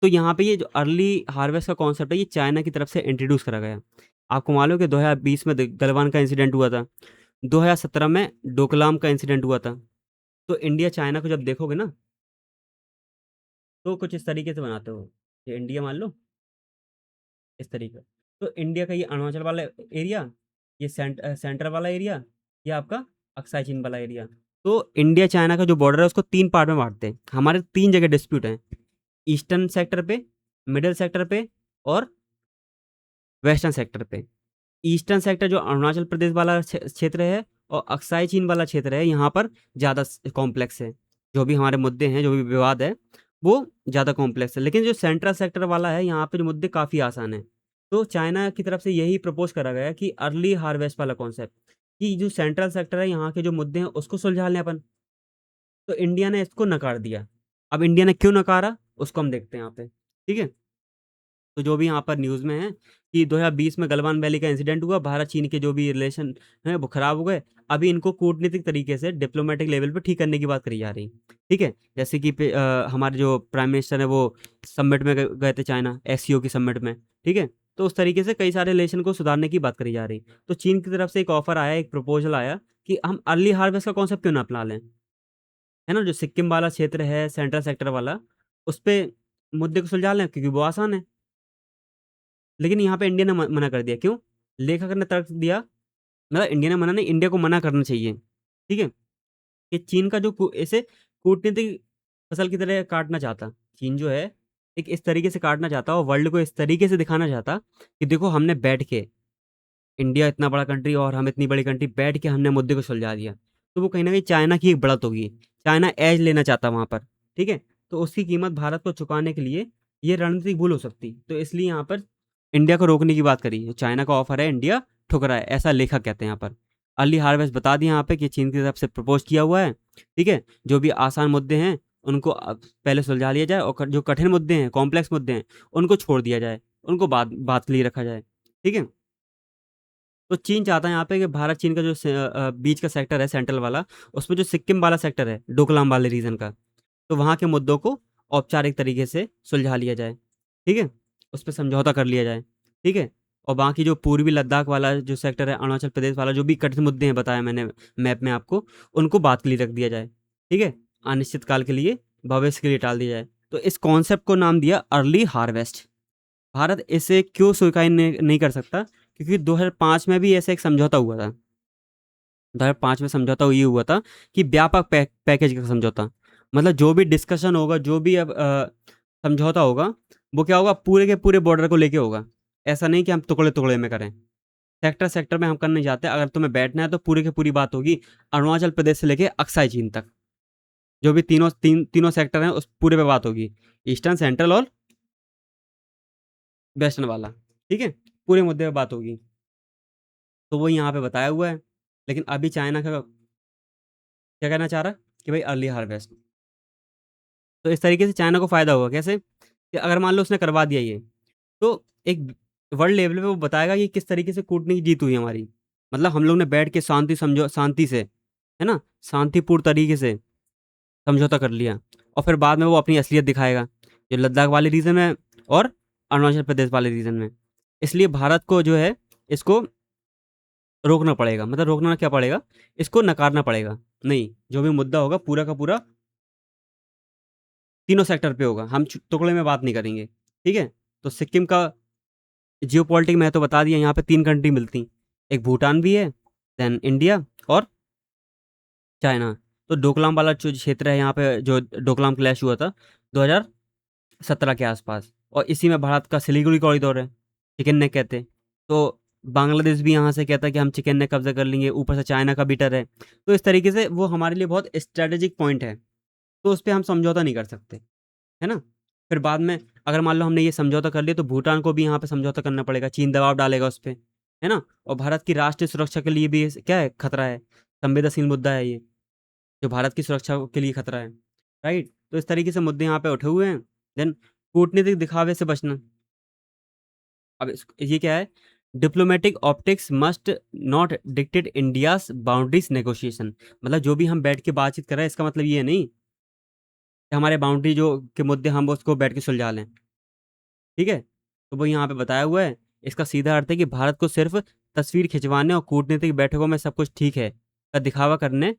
तो यहाँ पे ये जो अर्ली हार्वेस्ट का कॉन्सेप्ट है, ये चाइना की तरफ से इंट्रोड्यूस करा गया। आपको मालूम है कि 2020 में गलवान का इंसिडेंट हुआ था, 2017 में डोकलाम का इंसिडेंट हुआ था। तो इंडिया चाइना को जब देखोगे ना, तो कुछ इस तरीके से बनाते हो, ये इंडिया मान लो इस तरीके। तो इंडिया का ये अरुणाचल वाला एरिया, ये सेंटर वाला एरिया, ये आपका अक्साई चीन वाला एरिया। तो इंडिया चाइना का जो बॉर्डर है उसको 3 पार्ट में बाँटते हैं। हमारे 3 जगह डिस्प्यूट हैं, ईस्टर्न सेक्टर पे, मिडल सेक्टर पे और वेस्टर्न सेक्टर पे। ईस्टर्न सेक्टर जो अरुणाचल प्रदेश वाला क्षेत्र है और अक्साई चीन वाला क्षेत्र है, यहाँ पर ज़्यादा कॉम्प्लेक्स है। जो भी हमारे मुद्दे हैं, जो भी विवाद है, वो ज़्यादा कॉम्प्लेक्स है। लेकिन जो सेंट्रल सेक्टर वाला है, यहाँ पे जो मुद्दे काफ़ी आसान हैं। तो चाइना की तरफ से यही प्रपोज़ करा गया है कि अर्ली हार्वेस्ट वाला कॉन्सेप्ट, कि जो सेंट्रल सेक्टर है, यहाँ के जो मुद्दे हैं, उसको सुलझा लें अपन। तो इंडिया ने इसको नकार दिया। अब इंडिया ने क्यों नकारा, उसको हम देखते हैं यहाँ पे, ठीक है? तो जो भी यहाँ पर न्यूज़ में है कि 2020 में गलवान वैली का इंसिडेंट हुआ, भारत चीन के जो भी रिलेशन हैं वो खराब हो गए। अभी इनको कूटनीतिक तरीके से डिप्लोमेटिक लेवल पे ठीक करने की बात करी जा रही है, ठीक है? जैसे कि हमारे जो प्राइम मिनिस्टर है वो समिट में गए थे चाइना, एससीओ की समिट में, ठीक है? तो उस तरीके से कई सारे रिलेशन को सुधारने की बात करी जा रही। तो चीन की तरफ से एक ऑफर आया, एक प्रपोजल आया कि हम अर्ली हार्वेस्ट का कॉन्सेप्ट क्यों ना अपना लें, है ना? जो सिक्किम वाला क्षेत्र है, सेंट्रल सेक्टर वाला, उस पे मुद्दे को सुलझा लें, क्योंकि वो आसान है। लेकिन यहाँ पे इंडिया ने मना कर दिया। क्यों? लेखक ने तर्क दिया, मतलब इंडिया ने मना नहीं, इंडिया को मना करना चाहिए, ठीक है? कि चीन का जो ऐसे कूटनीतिक फसल की तरह काटना चाहता, चीन जो है एक इस तरीके से काटना चाहता और वर्ल्ड को इस तरीके से दिखाना चाहता कि देखो हमने बैठ के, इंडिया इतना बड़ा कंट्री और हम इतनी बड़ी कंट्री, बैठ के हमने मुद्दे को सुलझा दिया। तो वो कहीं ना कहीं चाइना की एक बढ़त होगी, चाइना एज लेना चाहता वहाँ पर, ठीक है? तो उसकी कीमत भारत को चुकाने के लिए ये रणनीतिक भूल हो सकती। तो इसलिए यहाँ पर इंडिया को रोकने की बात करी। चाइना का ऑफर है, इंडिया ठुकरा है, ऐसा लेखक कहते हैं यहाँ पर। अर्ली हार्वेस्ट बता दिया यहाँ पे कि चीन की तरफ से प्रपोज किया हुआ है, ठीक है? जो भी आसान मुद्दे हैं उनको पहले सुलझा लिया जाए, और जो कठिन मुद्दे हैं, कॉम्प्लेक्स मुद्दे हैं, उनको छोड़ दिया जाए, उनको बात बात के लिए रखा जाए, ठीक है? तो चीन चाहता है यहाँ पे कि भारत चीन का जो बीच का सेक्टर है, सेंट्रल वाला, उसमें जो सिक्किम वाला सेक्टर है, डोकलाम वाले रीजन का, तो वहाँ के मुद्दों को औपचारिक तरीके से सुलझा लिया जाए, ठीक है? उस पर समझौता कर लिया जाए, ठीक है? और बाकी जो पूर्वी लद्दाख वाला जो सेक्टर है, अरुणाचल प्रदेश वाला, जो भी कठिन मुद्दे हैं बताया मैंने मैप में आपको, उनको बात के लिए रख दिया जाए, ठीक है? अनिश्चित काल के लिए, भविष्य के लिए टाल दिया जाए। तो इस कॉन्सेप्ट को नाम दिया अर्ली हार्वेस्ट। भारत इसे क्यों स्वीकार नहीं कर सकता? क्योंकि 2005 में भी ऐसा एक समझौता हुआ था। 2005 में समझौता ये हुआ था कि व्यापक पैकेज का समझौता, मतलब जो भी डिस्कशन होगा, जो भी अब समझौता होगा, वो क्या होगा, पूरे के पूरे बॉर्डर को लेके होगा। ऐसा नहीं कि हम टुकड़े टुकड़े में करें, सेक्टर सेक्टर में हम करना नहीं चाहते। अगर तुम्हें बैठना है तो पूरी की पूरी बात होगी, अरुणाचल प्रदेश से लेके अक्साई चीन तक, जो भी तीनों सेक्टर हैं उस पूरे पे बात होगी, ईस्टर्न, सेंट्रल और वेस्टर्न वाला, ठीक है? पूरे मुद्दे पे बात होगी। तो वो यहाँ पे बताया हुआ है। लेकिन अभी चाइना का क्या कहना चाह रहा है कि भाई अर्ली हार्वेस्ट। तो इस तरीके से चाइना को फ़ायदा होगा। कैसे? कि अगर मान लो उसने करवा दिया ये, तो एक वर्ल्ड लेवल पे वो बताएगा कि किस तरीके से कूटनीति जीत हुई हमारी। मतलब हम लोग ने बैठ के शांति से, है ना? शांतिपूर्ण तरीके से समझौता कर लिया, और फिर बाद में वो अपनी असलियत दिखाएगा, जो लद्दाख वाले रीजन में और अरुणाचल प्रदेश वाले रीजन में। इसलिए भारत को जो है, इसको रोकना पड़ेगा। मतलब रोकना क्या पड़ेगा? इसको नकारना पड़ेगा। नहीं, जो भी मुद्दा होगा पूरा का पूरा तीनों सेक्टर पे होगा, हम टुकड़े में बात नहीं करेंगे, ठीक है? तो सिक्किम का जियोपॉलिटिक मैं तो बता दिया, यहाँ पे 3 कंट्री मिलती, एक भूटान भी है, देन इंडिया और चाइना। तो डोकलाम वाला जो क्षेत्र है, यहाँ पे जो डोकलाम क्लैश हुआ था 2017 के आसपास, और इसी में भारत का सिलीगुड़ी कॉरिडोर है, चिकन नेक कहते हैं। तो बांग्लादेश भी यहाँ से कहता है कि हम चिकन नेक कब्जा कर लेंगे, ऊपर से चाइना का बीटर है। तो इस तरीके से वो हमारे लिए बहुत स्ट्रेटेजिक पॉइंट है, तो उस पे हम समझौता नहीं कर सकते, है ना? फिर बाद में अगर मान लो हमने ये समझौता कर लिया, तो भूटान को भी यहाँ पे समझौता करना पड़ेगा, चीन दबाव डालेगा उस पे, है ना? और भारत की राष्ट्रीय सुरक्षा के लिए भी क्या है, खतरा है, संवेदनशील मुद्दा है ये, जो भारत की सुरक्षा के लिए खतरा है, राइट? तो इस तरीके से मुद्दे यहाँ पे उठे हुए हैं। देन कूटनीतिक दिखावे से बचना। अब ये क्या है? Diplomatic optics must not dictate India's boundaries negotiation. मतलब जो भी हम बैठ के बातचीत कर रहे हैं, इसका मतलब ये नहीं कि हमारे बाउंड्री जो के मुद्दे हम उसको बैठ के सुलझा लें, ठीक है? तो वो यहाँ पे बताया हुआ है, इसका सीधा अर्थ है कि भारत को सिर्फ तस्वीर खिंचवाने और कूटनीतिक बैठकों में सब कुछ ठीक है का दिखावा करने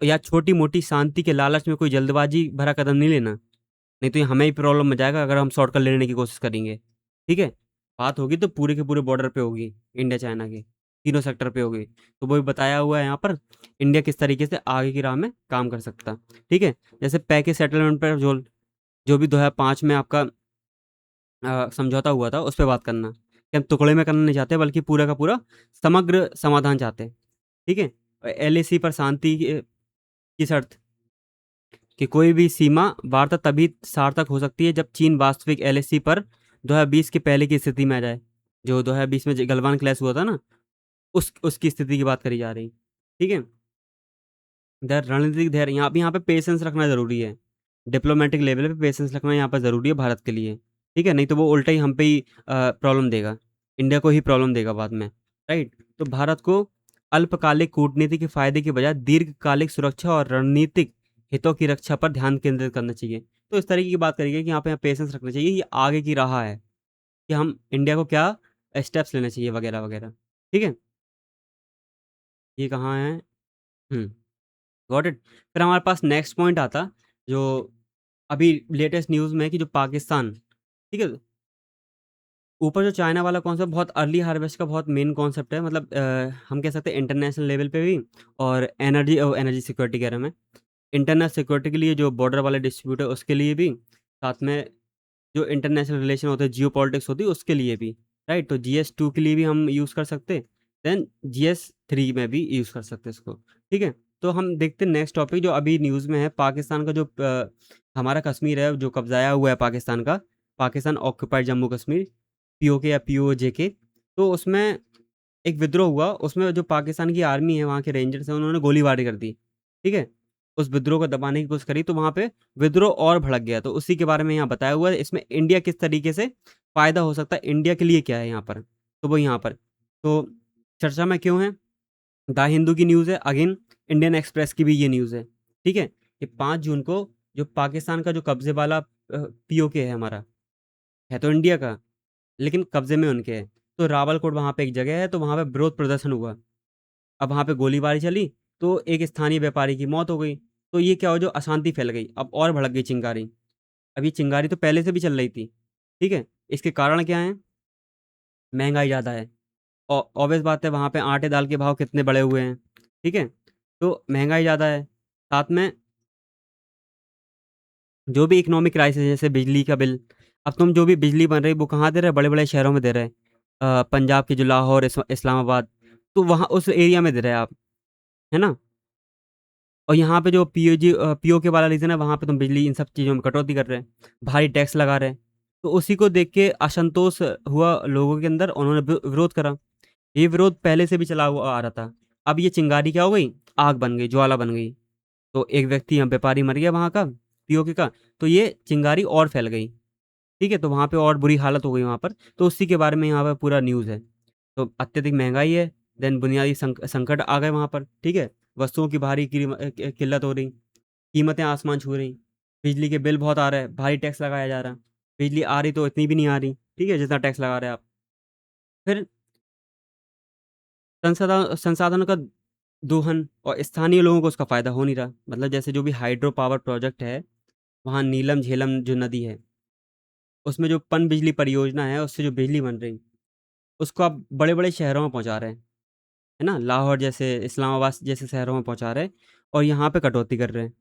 या छोटी मोटी शांति के लालच में कोई जल्दबाजी भरा कदम नहीं लेना। नहीं तो ये हमें ही प्रॉब्लम में जाएगा अगर हम शॉर्टकट लेने की कोशिश करेंगे। ठीक है, बात होगी तो पूरे के पूरे बॉर्डर पे होगी, इंडिया चाइना के तीनों सेक्टर पे होगी। तो वही बताया हुआ है यहाँ पर इंडिया किस तरीके से आगे की राह में काम कर सकता। ठीक है, जैसे पैकेज सेटलमेंट पर जो जो भी 2005 में आपका समझौता हुआ था उस पर बात करना कि हम टुकड़े में करना नहीं चाहते बल्कि पूरा का पूरा समग्र समाधान चाहते हैं। ठीक है, एलएसी पर शांति की शर्त कि कोई भी सीमा वार्ता तभी सार्थक हो सकती है जब चीन वास्तविक एलएसी पर 2020 के पहले की स्थिति में आ जाए। जो 2020 में गलवान क्लैश हुआ था ना, उसकी स्थिति की बात करी जा रही। ठीक है, धैर्य, रणनीतिक धैर्य, यहाँ पे पेशेंस रखना ज़रूरी है। डिप्लोमेटिक लेवल पे पेशेंस रखना यहाँ पर ज़रूरी है भारत के लिए। ठीक है, नहीं तो वो उल्टा ही हम पे ही प्रॉब्लम देगा, इंडिया को ही प्रॉब्लम देगा बाद में। राइट, तो भारत को अल्पकालिक कूटनीति के फायदे की बजाय दीर्घकालिक सुरक्षा और रणनीतिक हितों की रक्षा पर ध्यान केंद्रित करना चाहिए। तो इस तरीके की बात करेंगे कि यहाँ पे पेशेंस रखना चाहिए, ये आगे की राह है कि हम इंडिया को क्या स्टेप्स लेना चाहिए वगैरह वगैरह। ठीक है, ये कहाँ है? Got it. फिर हमारे पास नेक्स्ट पॉइंट आता जो अभी लेटेस्ट न्यूज़ में है कि जो पाकिस्तान, ठीक है, ऊपर जो चाइना वाला कॉन्सेप्ट बहुत अर्ली हार्वेस्ट का बहुत मेन कॉन्सेप्ट है, मतलब हम कह सकते हैं इंटरनेशनल लेवल पे भी, और एनर्जी सिक्योरिटी कह रहा मैं, इंटरनल सिक्योरिटी के लिए जो बॉर्डर वाले डिस्ट्रीब्यूटर उसके लिए भी, साथ में जो इंटरनेशनल रिलेशन होते हैं, जियो पॉलिटिक्स होती है उसके लिए भी। राइट, तो GS2 के लिए भी हम यूज़ कर सकते, देन GS3 में भी यूज़ कर सकते इसको। ठीक है, तो हम देखते हैं नेक्स्ट टॉपिक जो अभी न्यूज़ में है, पाकिस्तान का जो हमारा कश्मीर है जो कब्जाया हुआ है पाकिस्तान का, पाकिस्तान ऑक्यूपाइड जम्मू कश्मीर, POK या POJK। तो उसमें एक विद्रोह हुआ, उसमें जो पाकिस्तान की आर्मी है, वहाँ के रेंजर्स हैं, उन्होंने गोलीबारी कर दी। ठीक है, उस विद्रोह को दबाने की कोशिश करी तो वहाँ पे विद्रोह और भड़क गया। तो उसी के बारे में यहाँ बताया हुआ है, इसमें इंडिया किस तरीके से फ़ायदा हो सकता है, इंडिया के लिए क्या है यहाँ पर, तो वो यहाँ पर तो चर्चा में क्यों है। द हिंदू की न्यूज़ है, अगेन इंडियन एक्सप्रेस की भी ये न्यूज़ है। ठीक है, ये 5 जून को जो पाकिस्तान का जो कब्जे वाला POK है हमारा, है तो इंडिया का लेकिन कब्जे में उनके है। तो रावलकोट वहाँ पे एक जगह है, तो वहाँ पे विरोध प्रदर्शन हुआ। अब वहाँ पे गोलीबारी चली तो एक स्थानीय व्यापारी की मौत हो गई। तो ये क्या हो, जो अशांति फैल गई, अब और भड़क गई चिंगारी। अब ये चिंगारी तो पहले से भी चल रही थी। ठीक है, इसके कारण क्या है, महंगाई ज़्यादा है, और ऑब्वियस बात है वहाँ पे आटे दाल के भाव कितने बढ़े हुए हैं। ठीक है, तो महंगाई ज़्यादा है, साथ में जो भी इकोनॉमिक क्राइसिस है, जैसे बिजली का बिल। अब तुम जो भी बिजली बन रही वो कहाँ दे रहे, बड़े बड़े शहरों में दे रहे हैं, पंजाब के जो लाहौर, इस्लामाबाद, तो वहाँ उस एरिया में दे रहे हैं आप, है ना। और यहाँ पे जो POK वाला रीज़न है, वहाँ पे तुम बिजली इन सब चीज़ों में कटौती कर रहे हैं, भारी टैक्स लगा रहे हैं। तो उसी को देख के असंतोष हुआ लोगों के अंदर, उन्होंने विरोध करा। ये विरोध पहले से भी चला हुआ आ रहा था। अब ये चिंगारी क्या हो गई, आग बन गई, ज्वाला बन गई। तो एक व्यक्ति यहाँ व्यापारी मर गया वहाँ का, POK का, तो ये चिंगारी और फैल गई। ठीक है, तो वहाँ पे और बुरी हालत हो गई वहाँ पर। तो उसी के बारे में यहाँ पर पूरा न्यूज़ है। तो अत्यधिक महंगाई है, देन बुनियादी संकट आ गए वहाँ पर। ठीक है, वस्तुओं की भारी किल्लत हो रही, कीमतें आसमान छू रही, बिजली के बिल बहुत आ रहे हैं, भारी टैक्स लगाया जा रहा है, बिजली आ रही तो इतनी भी नहीं आ रही, ठीक है, जितना टैक्स लगा रहे हैं आप। फिर संसाधनों का दोहन, और स्थानीय लोगों को उसका फ़ायदा हो नहीं रहा। मतलब जैसे जो भी हाइड्रो पावर प्रोजेक्ट है, वहाँ नीलम झेलम जो नदी है, उसमें जो पन बिजली परियोजना है, उससे जो बिजली बन रही, उसको आप बड़े-बड़े शहरों में पहुँचा रहे हैं, है ना? लाहौर जैसे, इस्लामाबाद जैसे शहरों में पहुँचा रहे हैं, और यहाँ पे कटौती कर रहे हैं।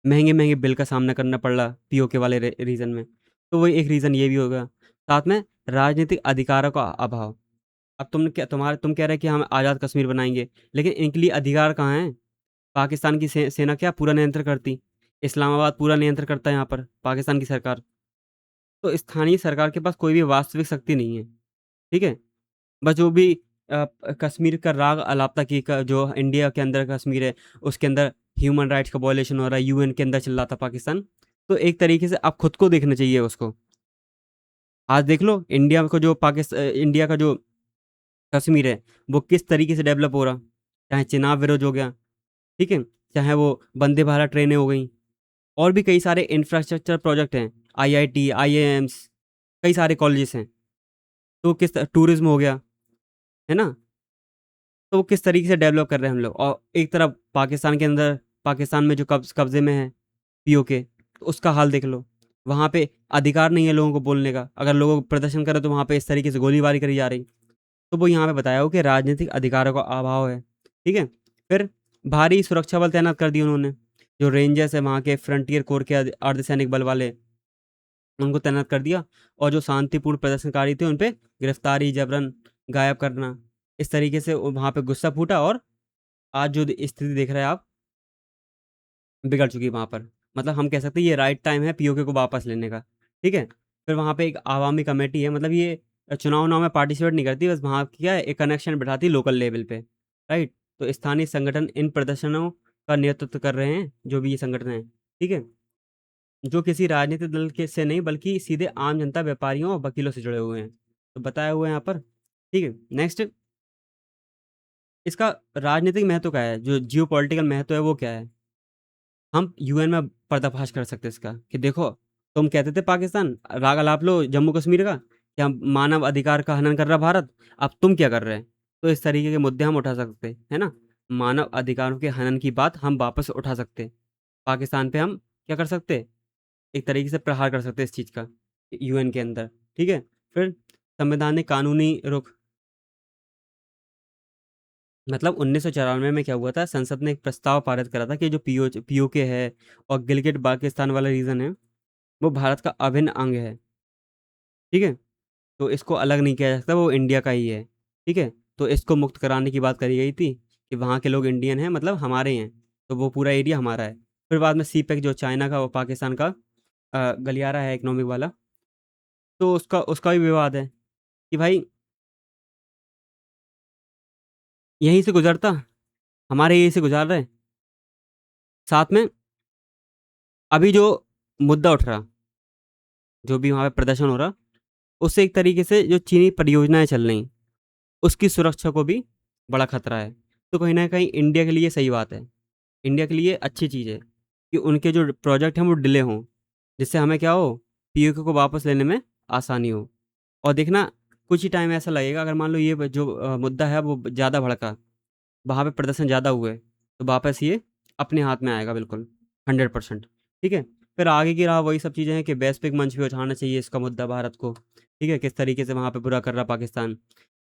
महँगे-महँगे बिल का सामना करना पड़ रहा POK वाले रीज़न में। तो वही एक रीज़न ये भी होगा। साथ में राजनीतिक अधिकारों का अभाव। अब तुम कह रहे हैं कि हम आज़ाद कश्मीर बनाएँगे, लेकिन इनके लिए अधिकार कहाँ हैं? पाकिस्तान की सेना क्या पूरा नियंत्रण करती? इस्लामाबाद पूरा नियंत्रण करता है यहाँ पर, पाकिस्तान की सरकार। तो स्थानीय सरकार के पास कोई भी वास्तविक शक्ति नहीं है। ठीक है? बस जो भी कश्मीर का राग अलापता की का जो इंडिया के अंदर कश्मीर है, उसके अंदर ह्यूमन राइट्स का वायलेशन हो रहा है, UN के अंदर चिल्लाता पाकिस्तान। तो एक तरीके से अब खुद को देखना चाहिए उसको। आज देख लो इंडिया का जो कश्मीर है, वो किस तरीके से डेवलप हो रहा। चाहे चेनाब विरोध हो गया, ठीक है? चाहे वो वंदे भारत ट्रेनें हो गई, और भी कई सारे इंफ्रास्ट्रक्चर प्रोजेक्ट हैं, IIT, IIMs, कई सारे कॉलेजेस हैं। तो किस टूरिज्म हो गया, है ना? तो वो किस तरीके से डेवलप कर रहे हैं हम लोग। और एक तरफ पाकिस्तान के अंदर, पाकिस्तान में जो कब्जे में है पीओके, तो उसका हाल देख लो। वहाँ पे अधिकार नहीं है लोगों को बोलने का, अगर लोग प्रदर्शन करें तो वहाँ पे इस तरीके से गोलीबारी करी जा रही। तो वो यहाँ पे बताया हो कि राजनीतिक अधिकारों का अभाव है, ठीक है। फिर भारी सुरक्षा बल तैनात कर दिए उन्होंने, जो रेंजर्स है वहाँ के, फ्रंटियर कोर के अर्धसैनिक बल वाले, उनको तैनात कर दिया। और जो शांतिपूर्ण प्रदर्शनकारी थे उन पे गिरफ्तारी, जबरन गायब करना, इस तरीके से वहाँ पे गुस्सा फूटा। और आज जो स्थिति देख रहे हैं आप, बिगड़ चुकी है वहाँ पर। मतलब हम कह सकते हैं ये राइट टाइम है पीओके को वापस लेने का, ठीक है। फिर वहाँ पे एक आवामी कमेटी है, मतलब ये चुनाव उनाव में पार्टिसिपेट नहीं करती, बस वहाँ की क्या है, एक कनेक्शन बैठाती है लोकल लेवल पे, राइट। तो स्थानीय संगठन इन प्रदर्शनों का नेतृत्व कर रहे हैं, जो भी ये संगठन है, ठीक है, जो किसी राजनीतिक दल के से नहीं बल्कि सीधे आम जनता, व्यापारियों और वकीलों से जुड़े हुए हैं। तो बताया हुआ है यहाँ पर, ठीक है। नेक्स्ट, इसका राजनीतिक महत्व क्या है, जो जियो पॉलिटिकल महत्व है वो क्या है। हम यूएन में पर्दाफाश कर सकते हैं इसका, कि देखो तुम कहते थे पाकिस्तान राग अलाप लो जम्मू कश्मीर का, कि हम मानव अधिकार का हनन कर रहा भारत, अब तुम क्या कर रहे हैं। तो इस तरीके के मुद्दे हम उठा सकते हैं, है ना। मानव अधिकारों के हनन की बात हम वापस उठा सकते हैं। पाकिस्तान पे हम क्या कर सकते हैं, एक तरीके से प्रहार कर सकते हैं इस चीज़ का, यूएन के अंदर, ठीक है। फिर संवैधानिक कानूनी रुख, मतलब 1994 में क्या हुआ था, संसद ने एक प्रस्ताव पारित करा था कि जो पीओके है और गिलगिट बाल्टिस्तान वाला रीजन है, वो भारत का अभिन्न अंग है, ठीक है। तो इसको अलग नहीं किया जा सकता, वो इंडिया का ही है, ठीक है। तो इसको मुक्त कराने की बात करी गई थी, कि वहाँ के लोग इंडियन हैं, मतलब हमारे हैं, तो वो पूरा एरिया हमारा है। फिर बाद में सी पैक, जो चाइना का और पाकिस्तान का गलियारा है इकोनॉमिक वाला, तो उसका उसका भी विवाद है, कि भाई यहीं से गुजरता, हमारे यहीं से गुजार रहे। साथ में अभी जो मुद्दा उठ रहा, जो भी वहाँ पे प्रदर्शन हो रहा, उससे एक तरीके से जो चीनी परियोजनाएं चल रही, उसकी सुरक्षा को भी बड़ा खतरा है। तो कहीं ना कहीं इंडिया के लिए सही बात है, इंडिया के लिए अच्छी चीज़ है, कि उनके जो प्रोजेक्ट हैं वो डिले हों, जिससे हमें क्या हो, पीओके को वापस लेने में आसानी हो। और देखना, कुछ ही टाइम ऐसा लगेगा, अगर मान लो ये जो मुद्दा है वो ज़्यादा भड़का, वहाँ पे प्रदर्शन ज़्यादा हुए, तो वापस ये अपने हाथ में आएगा बिल्कुल, 100%, ठीक है। फिर आगे की राह वही सब चीज़ें हैं, कि वैश्विक मंच पे उठाना चाहिए इसका मुद्दा भारत को, ठीक है, किस तरीके से वहाँ पे बुरा कर रहा पाकिस्तान।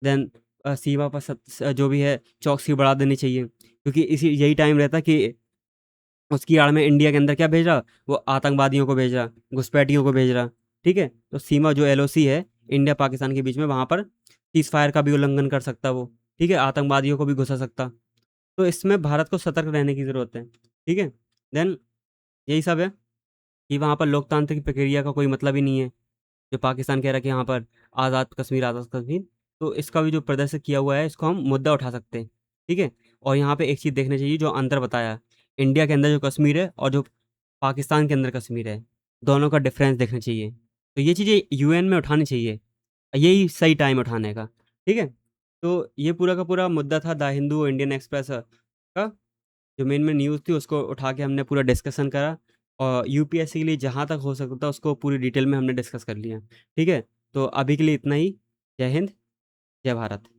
देन सीमा पर जो भी है चौकसी बढ़ा देनी चाहिए, क्योंकि इसी यही टाइम रहता कि उसकी आड़ में इंडिया के अंदर क्या भेज रहा, वो आतंकवादियों को भेज रहा, घुसपैठियों को भेज रहा, ठीक है। तो सीमा जो एलओसी है इंडिया पाकिस्तान के बीच में, वहाँ पर सीज फायर का भी उल्लंघन कर सकता वो, ठीक है, आतंकवादियों को भी घुसा सकता। तो इसमें भारत को सतर्क रहने की ज़रूरत है, ठीक है। देन यही सब है, कि वहाँ पर लोकतांत्रिक प्रक्रिया का कोई मतलब ही नहीं है, जो पाकिस्तान कह रहा है कि यहाँ पर आज़ाद कश्मीर, आज़ाद कश्मीर। तो इसका भी जो प्रदर्शन किया हुआ है, इसको हम मुद्दा उठा सकते हैं, ठीक है। और यहाँ पे एक चीज़ देखनी चाहिए, जो अंतर बताया, इंडिया के अंदर जो कश्मीर है और जो पाकिस्तान के अंदर कश्मीर है, दोनों का डिफरेंस देखना चाहिए। तो ये चीज़ें यूएन में उठानी चाहिए, यही सही टाइम उठाने का, ठीक है। तो ये पूरा का पूरा मुद्दा था द हिंदू इंडियन एक्सप्रेस का, जो मेन में न्यूज़ थी उसको उठा के हमने पूरा डिस्कशन करा। और यूपीएससी के लिए जहाँ तक हो सकता था उसको पूरी डिटेल में हमने डिस्कस कर लिया, ठीक है। तो अभी के लिए इतना ही। जय हिंद, जय भारत।